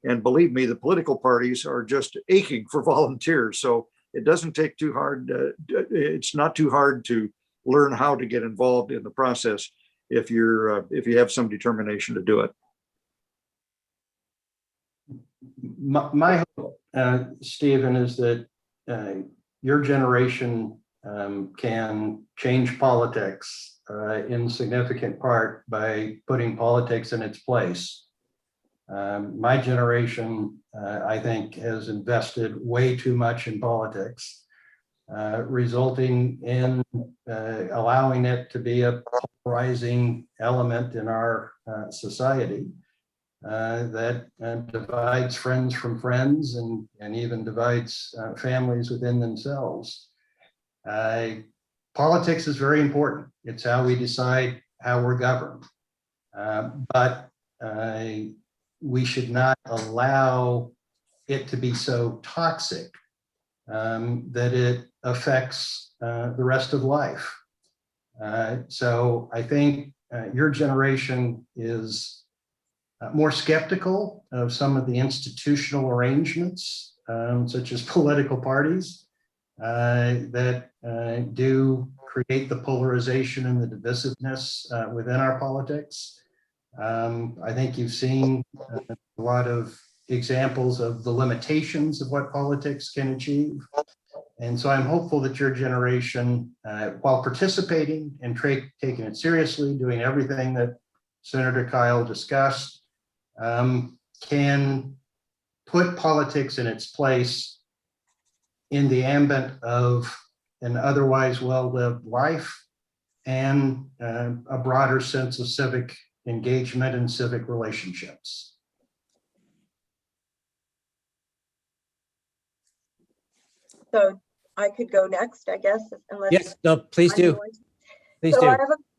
And believe me, the political parties are just aching for volunteers. So it doesn't take too hard. It's not too hard to learn how to get involved in the process if you have some determination to do it. My hope, Stephen, is that your generation can change politics in significant part by putting politics in its place. My generation, I think, has invested way too much in politics, resulting in allowing it to be a polarizing element in our society. That divides friends from friends and even divides families within themselves. Politics is very important. It's how we decide how we're governed. But we should not allow it to be so toxic that it affects the rest of life. So I think your generation is more skeptical of some of the institutional arrangements, such as political parties, that do create the polarization and the divisiveness within our politics. I think you've seen a lot of examples of the limitations of what politics can achieve. And so I'm hopeful that your generation, while participating and taking it seriously, doing everything that Senator Kyle discussed, can put politics in its place in the ambit of an otherwise well-lived life and a broader sense of civic engagement and civic relationships. So I could go next, I guess, unless. Yes, no, please I'm do. going to. Please So do.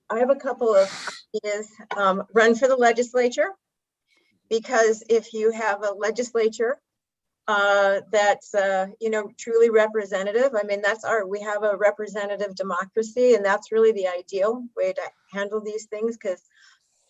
I have a couple of ideas. Run for the legislature, because if you have a legislature that's truly representative, I mean, we have a representative democracy, and that's really the ideal way to handle these things, because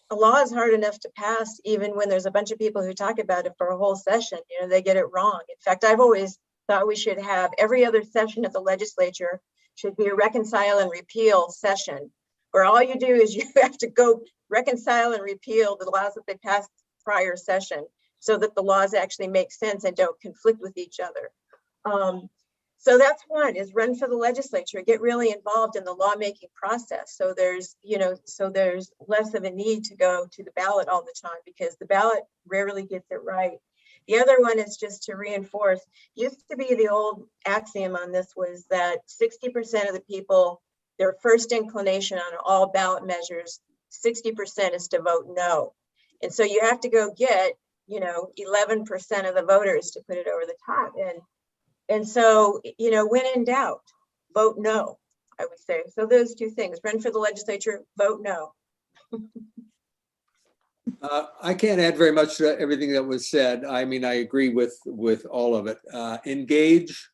a law is hard enough to pass even when there's a bunch of people who talk about it for a whole session. They get it wrong. In fact, I've always thought we should have every other session of the legislature should be a reconcile and repeal session, where all you do is you have to go reconcile and repeal the laws that they passed prior session, so that the laws actually make sense and don't conflict with each other. So that's one, is run for the legislature, get really involved in the lawmaking process. So there's less of a need to go to the ballot all the time, because the ballot rarely gets it right. The other one is just to reinforce, used to be the old axiom on this was that 60% of the people, their first inclination on all ballot measures, 60% is to vote no. And so you have to go get, 11% of the voters to put it over the top. And so, when in doubt, vote no, I would say. So those two things, run for the legislature, vote no. I can't add very much to everything that was said. I mean, I agree with all of it. Engage,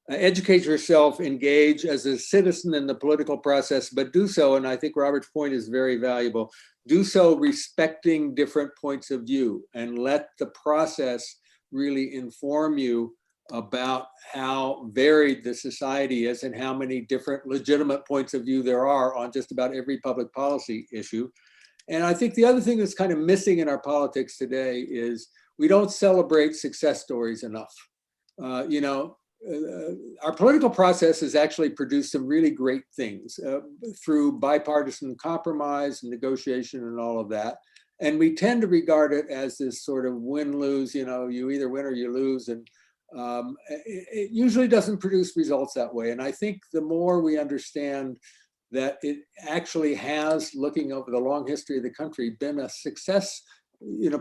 educate yourself, engage as a citizen in the political process, but do so, and I think Robert's point is very valuable, do so respecting different points of view, and let the process really inform you about how varied the society is and how many different legitimate points of view there are on just about every public policy issue. And I think the other thing that's kind of missing in our politics today is we don't celebrate success stories enough. Our political process has actually produced some really great things through bipartisan compromise and negotiation and all of that. And we tend to regard it as this sort of win-lose, you either win or you lose. And it usually doesn't produce results that way. And I think the more we understand that it actually has, looking over the long history of the country, been a success,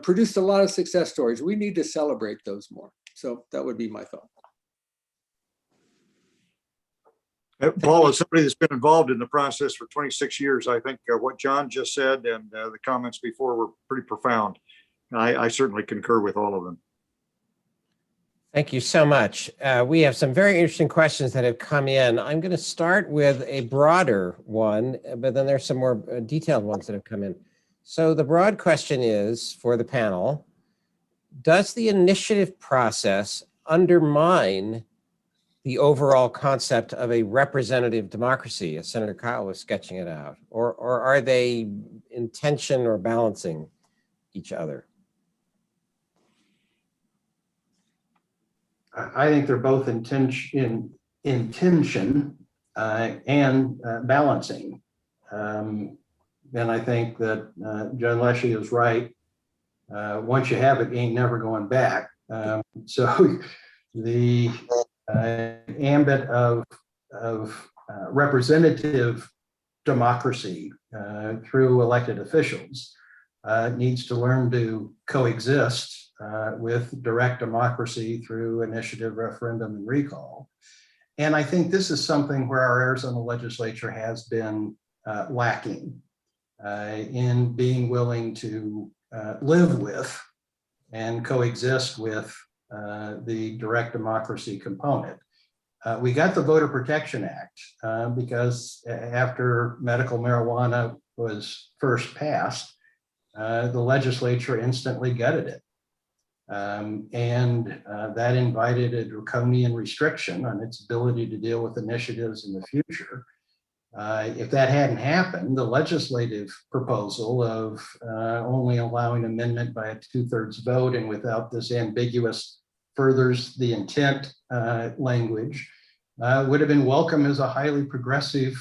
produced a lot of success stories. We need to celebrate those more. So that would be my thought. Paul, as somebody that's been involved in the process for 26 years, I think what John just said and the comments before were pretty profound. I certainly concur with all of them. Thank you so much. We have some very interesting questions that have come in. I'm going to start with a broader one, but then there's some more detailed ones that have come in. So the broad question is for the panel, does the initiative process undermine the overall concept of a representative democracy, as Senator Kyle was sketching it out, or are they in tension or balancing each other? I think they're both in tension and balancing. And I think that John Leshy is right. Once you have it, you ain't never going back. So the ambit of representative democracy through elected officials needs to learn to coexist with direct democracy through initiative, referendum, and recall. And I think this is something where our Arizona legislature has been lacking in being willing to live with and coexist with the direct democracy component. We got the Voter Protection Act because after medical marijuana was first passed, the legislature instantly gutted it. And that invited a draconian restriction on its ability to deal with initiatives in the future. If that hadn't happened, the legislative proposal of only allowing amendment by a 2/3 vote and without this ambiguous furthers the intent language would have been welcome as a highly progressive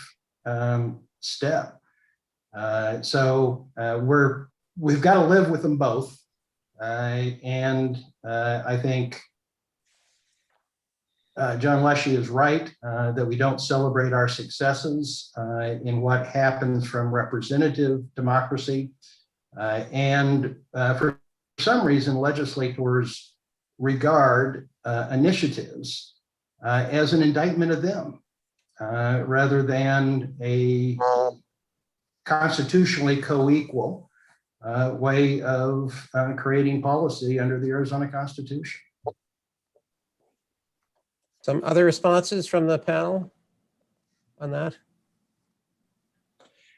step. We've got to live with them both. And I think John Leshy is right that we don't celebrate our successes in what happens from representative democracy. For some reason, legislators regard initiatives as an indictment of them rather than a constitutionally co-equal way of creating policy under the Arizona Constitution. Some other responses from the panel on that?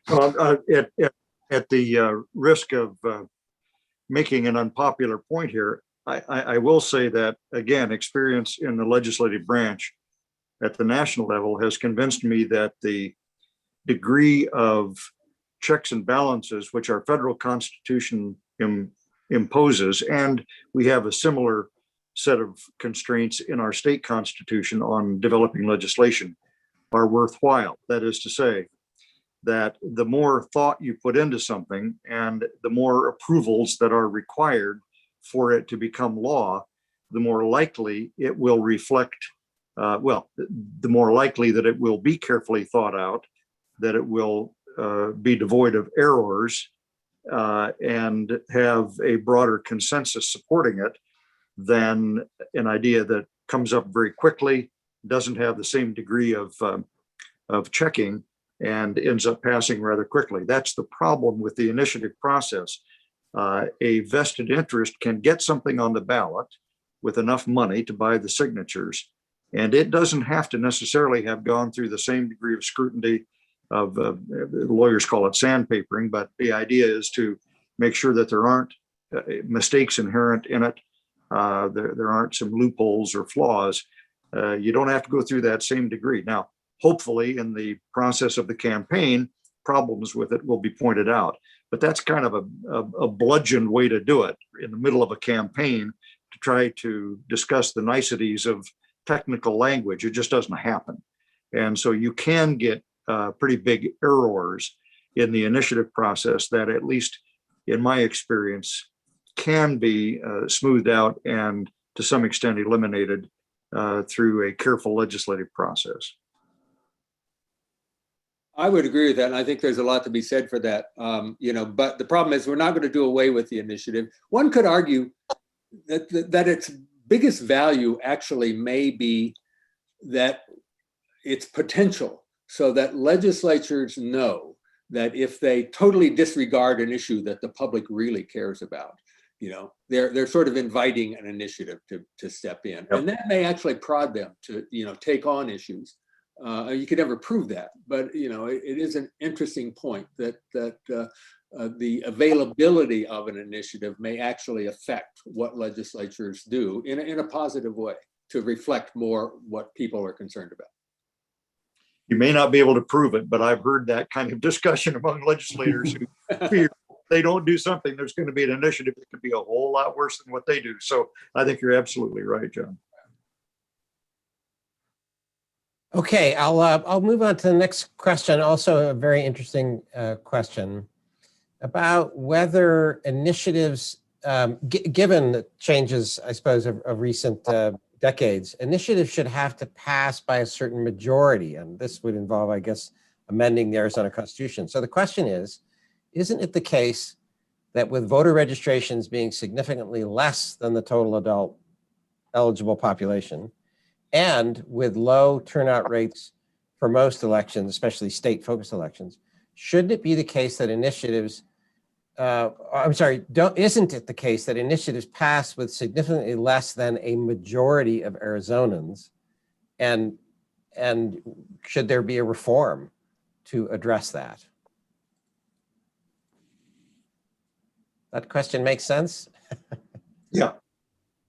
Well, at the risk of making an unpopular point here, I will say that, again, experience in the legislative branch at the national level has convinced me that the degree of checks and balances which our federal constitution imposes, and we have a similar set of constraints in our state constitution on developing legislation, are worthwhile. That is to say, that the more thought you put into something and the more approvals that are required for it to become law, the more likely it will reflect, the more likely that it will be carefully thought out, that it will be devoid of errors and have a broader consensus supporting it than an idea that comes up very quickly, doesn't have the same degree of checking, and ends up passing rather quickly. That's the problem with the initiative process. A vested interest can get something on the ballot with enough money to buy the signatures, and it doesn't have to necessarily have gone through the same degree of scrutiny of lawyers call it sandpapering, but the idea is to make sure that there aren't mistakes inherent in it. There aren't some loopholes or flaws. You don't have to go through that same degree. Now, hopefully in the process of the campaign, problems with it will be pointed out, but that's kind of a bludgeoned way to do it in the middle of a campaign to try to discuss the niceties of technical language. It just doesn't happen. And so you can get pretty big errors in the initiative process that, at least in my experience, can be smoothed out and to some extent eliminated through a careful legislative process. I would agree with that, and I think there's a lot to be said for that. But the problem is we're not going to do away with the initiative. One could argue that its biggest value actually may be that its potential, so that legislatures know that if they totally disregard an issue that the public really cares about, they're sort of inviting an initiative to step in, and that may actually prod them to take on issues. You could never prove that, but it is an interesting point that the availability of an initiative may actually affect what legislatures do in a positive way to reflect more what people are concerned about. You may not be able to prove it, but I've heard that kind of discussion among legislators who fear they don't do something, there's going to be an initiative that could be a whole lot worse than what they do. So I think you're absolutely right, John. Okay, I'll move on to the next question. Also a very interesting question about whether initiatives, given the changes, I suppose, of recent decades, initiatives should have to pass by a certain majority. And this would involve, I guess, amending the Arizona Constitution. So the question is, isn't it the case that with voter registrations being significantly less than the total adult eligible population, and with low turnout rates for most elections, especially state-focused elections, shouldn't it be the case that initiatives, isn't it the case that initiatives pass with significantly less than a majority of Arizonans? And should there be a reform to address that? That question makes sense? Yeah.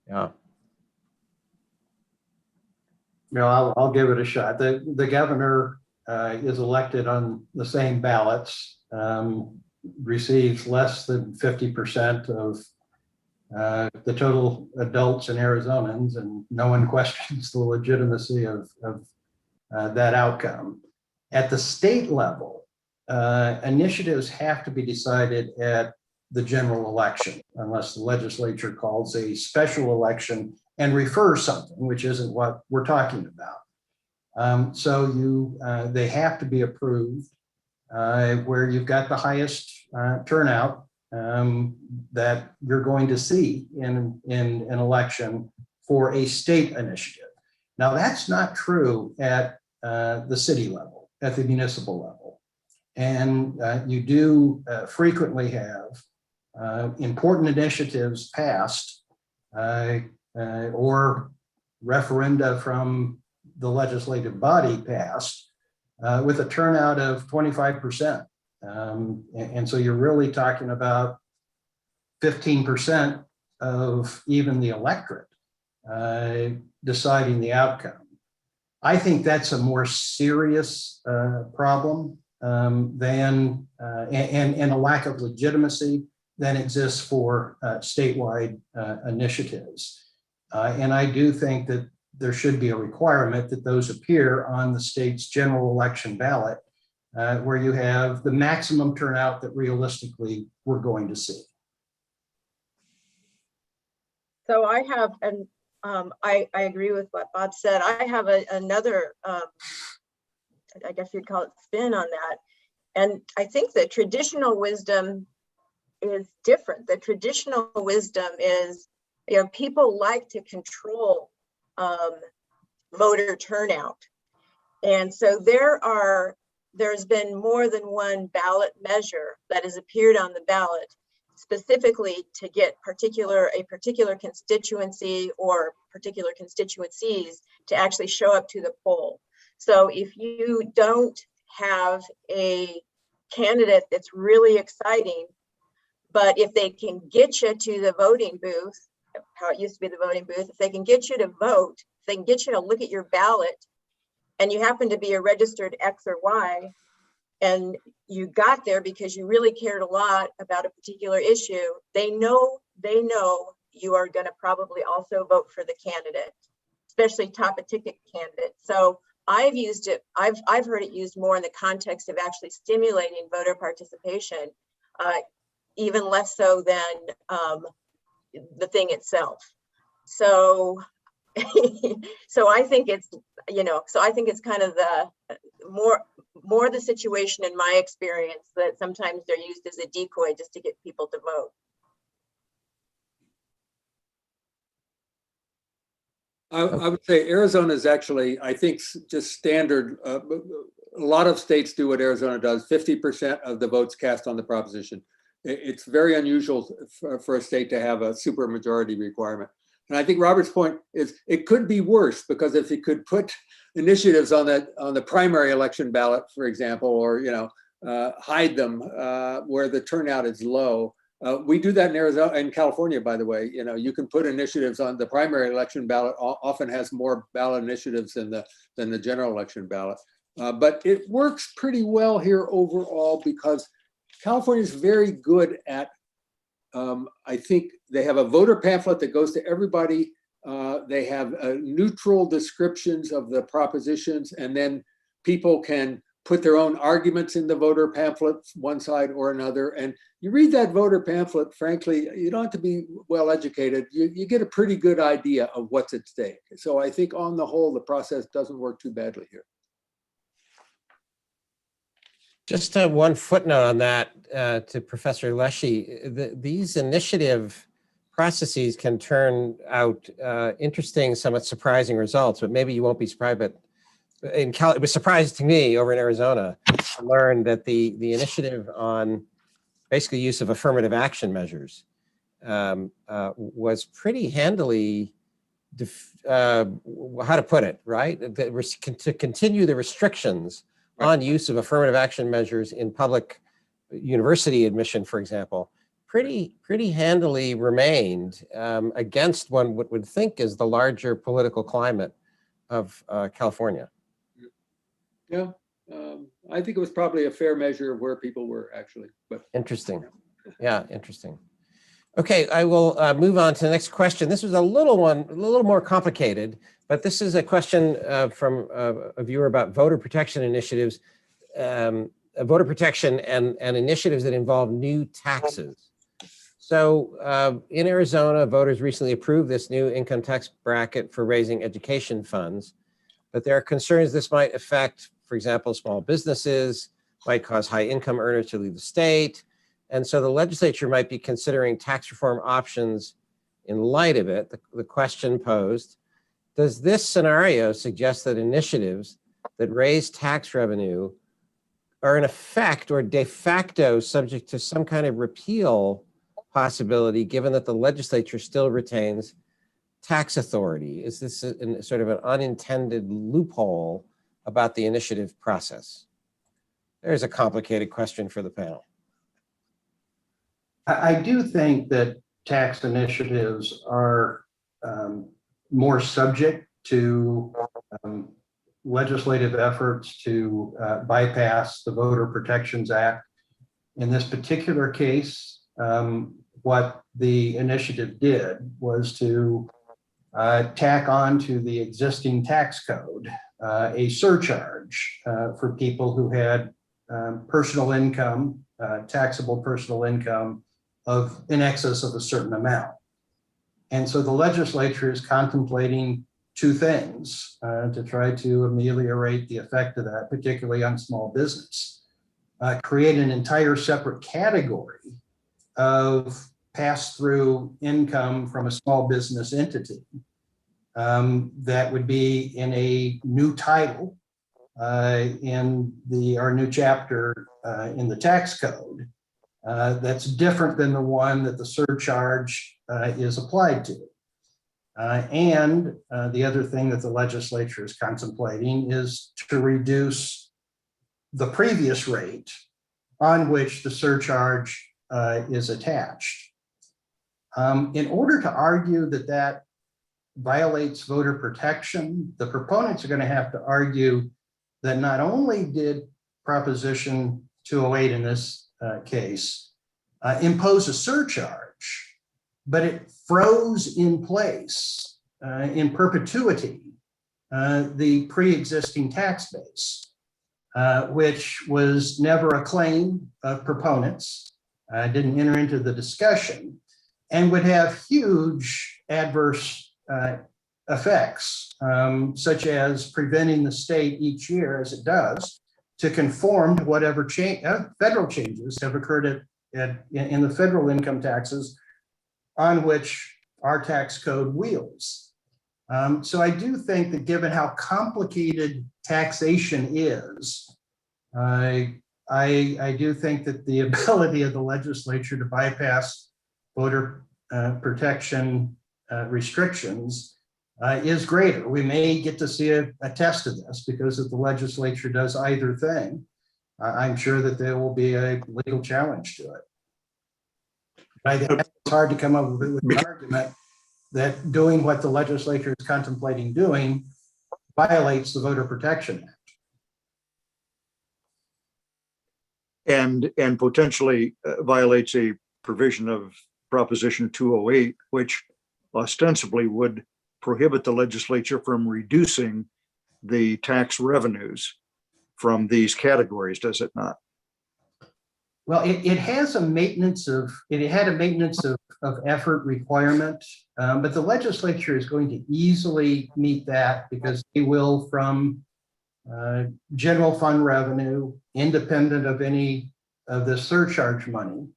Yeah. I'll give it a shot. The governor is elected on the same ballots, receives less than 50% of the total adults and Arizonans, and no one questions the legitimacy of that outcome. At the state level, initiatives have to be decided at the general election, unless the legislature calls a special election and refers something, which isn't what we're talking about. They have to be approved where you've got the highest turnout that you're going to see in an election for a state initiative. Now, that's not true at the city level, at the municipal level. And you do frequently have important initiatives passed or referenda from the legislative body passed with a turnout of 25%. And so you're really talking about 15% of even the electorate deciding the outcome. I think that's a more serious problem than and a lack of legitimacy than exists for statewide initiatives. And I do think that there should be a requirement that those appear on the state's general election ballot, where you have the maximum turnout that realistically we're going to see. So I have, and I agree with what Bob said. I have another, I guess you'd call it spin on that. And I think the traditional wisdom is different. The traditional wisdom is, people like to control voter turnout. And so there's been more than one ballot measure that has appeared on the ballot specifically to get a particular constituency or particular constituencies to actually show up to the poll. So if you don't have a candidate that's really exciting, but if they can get you to the voting booth, how it used to be the voting booth, if they can get you to vote, if they can get you to look at your ballot, and you happen to be a registered X or Y, and you got there because you really cared a lot about a particular issue, they know you are going to probably also vote for the candidate, especially top of ticket candidate. So I've used it, I've heard it used more in the context of actually stimulating voter participation, even less so than the thing itself. So so I think it's, kind of the more the situation in my experience that sometimes they're used as a decoy just to get people to vote. I would say Arizona is actually, I think, just standard. A lot of states do what Arizona does, 50% of the votes cast on the proposition. It's very unusual for a state to have a supermajority requirement. And I think Robert's point is it could be worse, because if you could put initiatives on the primary election ballot, for example, or hide them where the turnout is low. We do that in Arizona and California, by the way. You can put initiatives on the primary election ballot. Often has more ballot initiatives than the general election ballot. But it works pretty well here overall, because California is very good at. I think they have a voter pamphlet that goes to everybody. They have neutral descriptions of the propositions, and then people can put their own arguments in the voter pamphlet, one side or another. And you read that voter pamphlet, frankly, you don't have to be well educated. You get a pretty good idea of what's at stake. So I think on the whole, the process doesn't work too badly here. Just one footnote on that to Professor Leshy. These initiative processes can turn out interesting, somewhat surprising results, but maybe you won't be surprised. But it was surprising to me over in Arizona to learn that the initiative on basically use of affirmative action measures was pretty handily, how to put it, right? To continue the restrictions on use of affirmative action measures in public university admission, for example, pretty handily remained against one would think is the larger political climate of California. Yeah, I think it was probably a fair measure of where people were actually. But interesting, yeah, interesting. Okay, I will move on to the next question. This was a little more complicated, But this is a question from a viewer about voter protection initiatives, voter protection and initiatives that involve new taxes. So in Arizona, voters recently approved this new income tax bracket for raising education funds, but there are concerns this might affect, for example, small businesses, might cause high income earners to leave the state. And so the legislature might be considering tax reform options in light of it. The question posed, does this scenario suggest that initiatives that raise tax revenue are in effect or de facto subject to some kind of repeal possibility, given that the legislature still retains tax authority? Is this sort of an unintended loophole about the initiative process? There's a complicated question for the panel. I do think that tax initiatives are more subject to legislative efforts to bypass the Voter Protections Act. In this particular case, what the initiative did was to tack on to the existing tax code a surcharge for people who had personal income, taxable personal income of in excess of a certain amount. And so the legislature is contemplating two things to try to ameliorate the effect of that, particularly on small business. Create an entire separate category of pass-through income from a small business entity that would be in a new title in our new chapter in the tax code that's different than the one that the surcharge is applied to. And the other thing that the legislature is contemplating is to reduce the previous rate on which the surcharge is attached. In order to argue that that violates voter protection, the proponents are going to have to argue that not only did Proposition 208 in this case impose a surcharge, but it froze in place in perpetuity the pre-existing tax base, which was never a claim of proponents, didn't enter into the discussion, and would have huge adverse effects, such as preventing the state each year, as it does, to conform to whatever federal changes have occurred in the federal income taxes on which our tax code wields. So I do think that given how complicated taxation is, I do think that the ability of the legislature to bypass voter protection restrictions is greater. We may get to see a test of this, because if the legislature does either thing, I'm sure that there will be a legal challenge to it. I think it's hard to come up with an argument that doing what the legislature is contemplating doing violates the Voter Protection Act. And potentially violates a provision of Proposition 208, which ostensibly would prohibit the legislature from reducing the tax revenues from these categories, does it not? Well, it has a maintenance of effort requirement, but the legislature is going to easily meet that, because they will, from general fund revenue, independent of any of the surcharge money,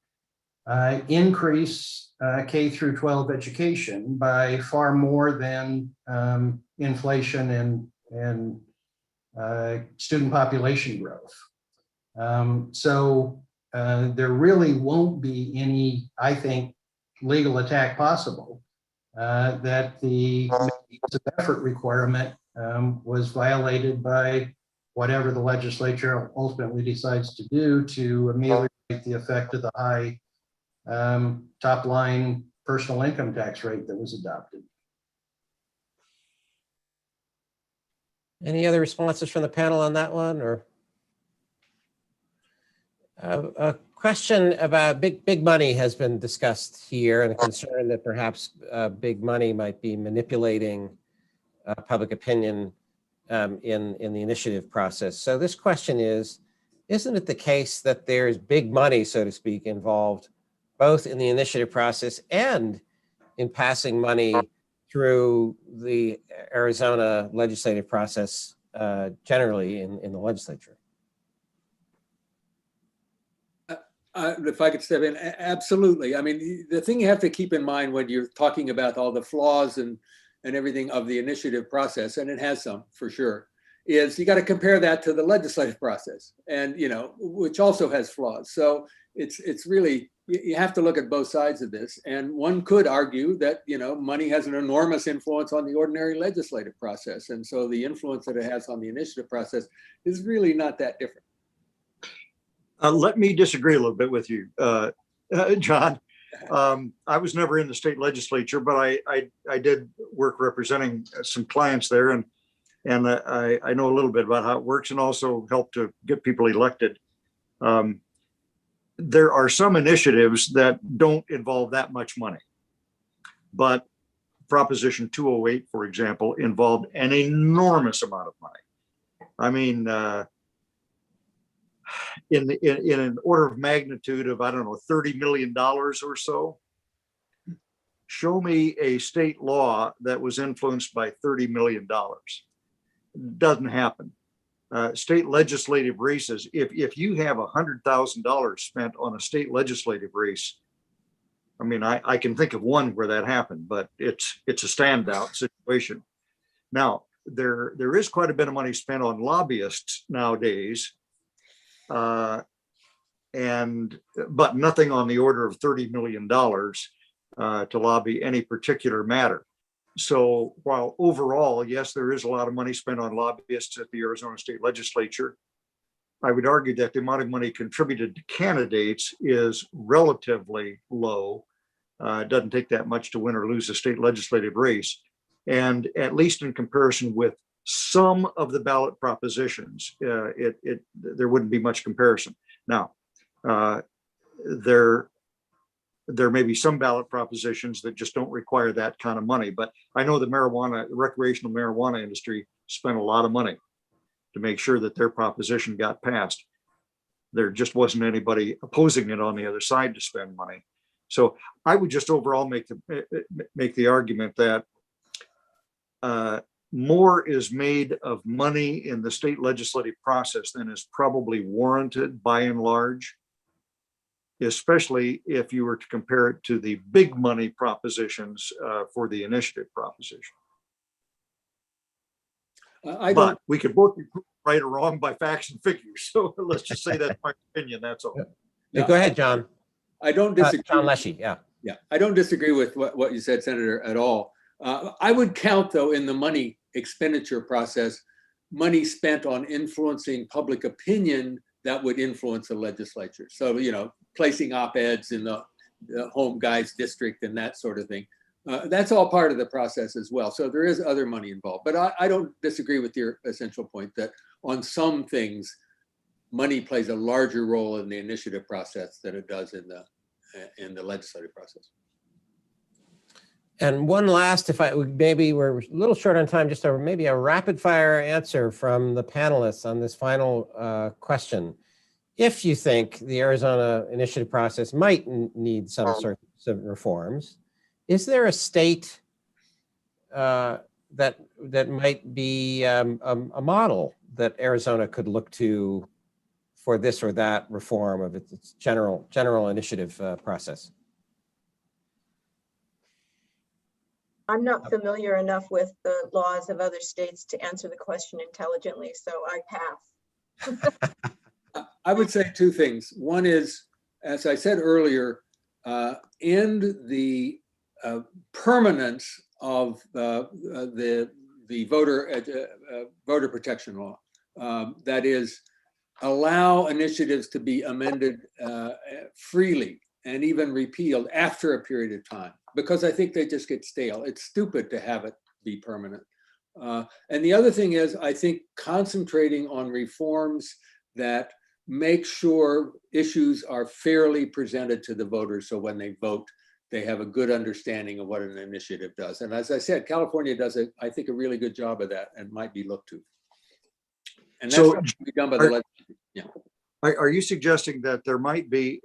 increase K through 12 education by far more than inflation and student population growth. So there really won't be any, I think, legal attack possible that the effort requirement was violated by whatever the legislature ultimately decides to do to ameliorate the effect of the high top line personal income tax rate that was adopted. Any other responses from the panel on that one, or? A question about big money has been discussed here, and a concern that perhaps big money might be manipulating public opinion in the initiative process. So this question is, isn't it the case that there's big money, so to speak, involved both in the initiative process and in passing money through the Arizona legislative process generally in the legislature? If I could step in, absolutely. I mean, the thing you have to keep in mind when you're talking about all the flaws and everything of the initiative process, and it has some for sure, is you got to compare that to the legislative process, and which also has flaws. So it's really, you have to look at both sides of this. And one could argue that money has an enormous influence on the ordinary legislative process, and so the influence that it has on the initiative process is really not that different. Let me disagree a little bit with you, John. I was never in the state legislature, but I did work representing some clients there, and I know a little bit about how it works, and also help to get people elected. There are some initiatives that don't involve that much money, but Proposition 208, for example, involved an enormous amount of money. I mean, in an order of magnitude of, I don't know, $30 million or so. Show me a state law that was influenced by $30 million. Doesn't happen. State legislative races, if you have $100,000 spent on a state legislative race, I mean, I can think of one where that happened, but it's a standout situation. Now, there is quite a bit of money spent on lobbyists nowadays, but nothing on the order of $30 million to lobby any particular matter. So while overall, yes, there is a lot of money spent on lobbyists at the Arizona State Legislature, I would argue that the amount of money contributed to candidates is relatively low. It doesn't take that much to win or lose a state legislative race. And at least in comparison with some of the ballot propositions, there wouldn't be much comparison. Now, there may be some ballot propositions that just don't require that kind of money, but I know the recreational marijuana industry spent a lot of money to make sure that their proposition got passed. There just wasn't anybody opposing it on the other side to spend money. So I would just overall make the argument that more is made of money in the state legislative process than is probably warranted by and large, especially if you were to compare it to the big money propositions for the initiative proposition. But we could both be right or wrong by facts and figures. So let's just say that's my opinion. That's all. Yeah, go ahead, John. I don't disagree. John Leshy, yeah. Yeah, I don't disagree with what you said, Senator, at all. I would count, though, in the money expenditure process, money spent on influencing public opinion that would influence the legislature. So, placing op-eds in the home guys district and that sort of thing. That's all part of the process as well. So there is other money involved. But I don't disagree with your essential point that on some things, money plays a larger role in the initiative process than it does in the legislative process. And one last, maybe we're a little short on time, just maybe a rapid fire answer from the panelists on this final question. If you think the Arizona initiative process might need some sorts of reforms, is there a state that might be a model that Arizona could look to for this or that reform of its general initiative process? I'm not familiar enough with the laws of other states to answer the question intelligently, so I pass. I would say two things. One is, as I said earlier, end the permanence of the voter protection law. That is, allow initiatives to be amended freely and even repealed after a period of time, because I think they just get stale. It's stupid to have it be permanent. And the other thing is, I think concentrating on reforms that make sure issues are fairly presented to the voters, so when they vote, they have a good understanding of what an initiative does. And as I said, California does, I think, a really good job of that and might be looked to. And that's So, what should be done by the legislature. Yeah. Are you suggesting that there might be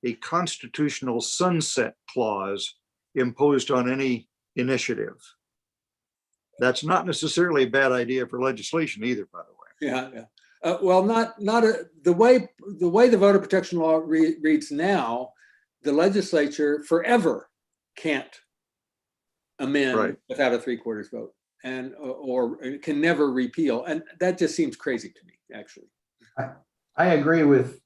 a constitutional sunset clause imposed on any initiative? That's not necessarily a bad idea for legislation either, by the way. Yeah, yeah. Well, the way the voter protection law reads now, the legislature forever can't amend without a 3/4 vote, and or can never repeal, and that just seems crazy to me, actually. I agree with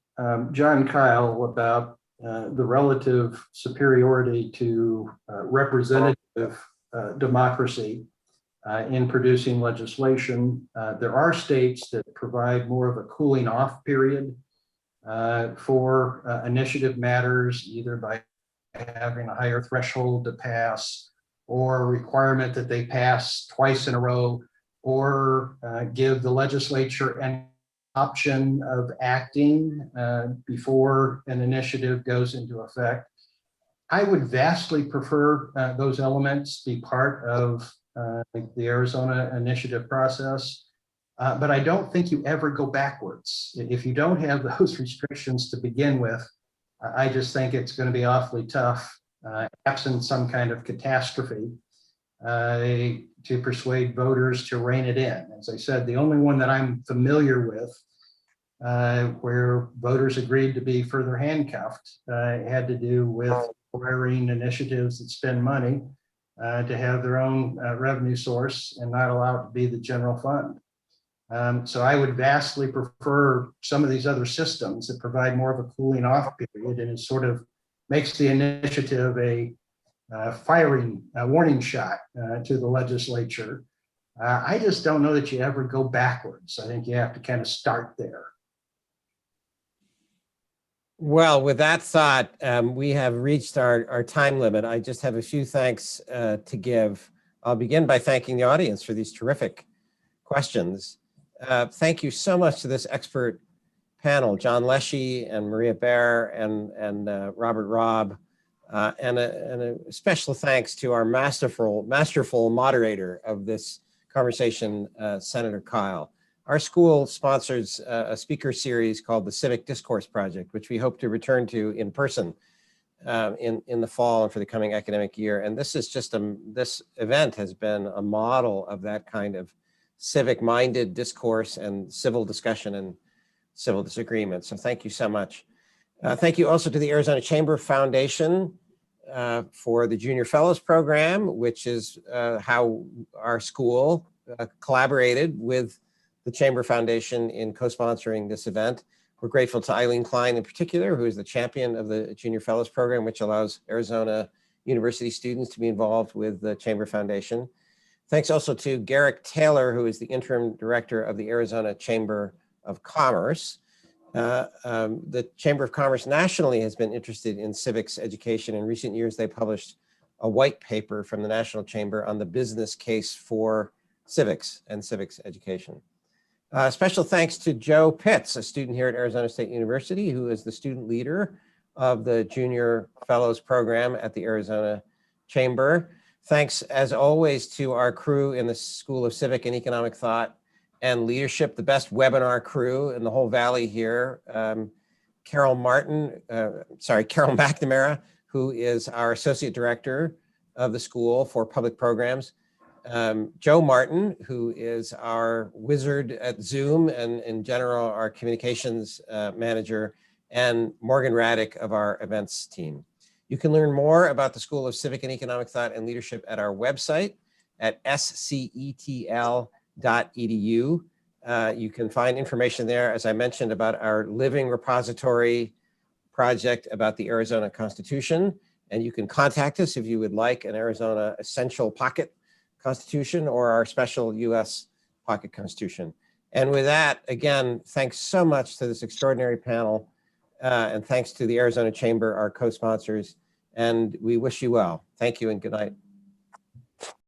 John Kyle about the relative superiority to representative democracy in producing legislation. There are states that provide more of a cooling off period for initiative matters, either by having a higher threshold to pass, or a requirement that they pass twice in a row, or give the legislature an option of acting before an initiative goes into effect. I would vastly prefer those elements be part of the Arizona initiative process, but I don't think you ever go backwards. If you don't have those restrictions to begin with, I just think it's going to be awfully tough, absent some kind of catastrophe, to persuade voters to rein it in. As I said, the only one that I'm familiar with where voters agreed to be further handcuffed had to do with acquiring initiatives that spend money to have their own revenue source and not allowed to be the general fund. So I would vastly prefer some of these other systems that provide more of a cooling off period, and it sort of makes the initiative a warning shot to the legislature. I just don't know that you ever go backwards. I think you have to kind of start there. Well, with that thought, we have reached our time limit. I just have a few thanks to give. I'll begin by thanking the audience for these terrific questions. Thank you so much to this expert panel, John Leshy and Maria Baer and Robert Robb, and a special thanks to our masterful moderator of this conversation, Senator Kyle. Our school sponsors a speaker series called the Civic Discourse Project, which we hope to return to in person in the fall and for the coming academic year. And this is just this event has been a model of that kind of civic-minded discourse and civil discussion and civil disagreement. So thank you so much. Thank you also to the Arizona Chamber Foundation for the Junior Fellows Program, which is how our school collaborated with the Chamber Foundation in co-sponsoring this event. We're grateful to Eileen Klein in particular, who is the champion of the Junior Fellows Program, which allows Arizona University students to be involved with the Chamber Foundation. Thanks also to Garrick Taylor, who is the interim director of the Arizona Chamber of Commerce. The Chamber of Commerce nationally has been interested in civics education. In recent years, they published a white paper from the National Chamber on the business case for civics and civics education. Special thanks to Joe Pitts, a student here at Arizona State University, who is the student leader of the Junior Fellows Program at the Arizona Chamber. Thanks, as always, to our crew in the School of Civic and Economic Thought and Leadership, the best webinar crew in the whole valley here. Carol McNamara, who is our Associate Director of the School for Public Programs. Joe Martin, who is our wizard at Zoom and in general, our communications manager, and Morgan Raddick of our events team. You can learn more about the School of Civic and Economic Thought and Leadership at our website at scetl.asu.edu. You can find information there, as I mentioned, about our living repository project about the Arizona Constitution. And you can contact us if you would like an Arizona Essential Pocket Constitution or our special US Pocket Constitution. And with that, again, thanks so much to this extraordinary panel, and thanks to the Arizona Chamber, our co-sponsors, and we wish you well. Thank you and good night.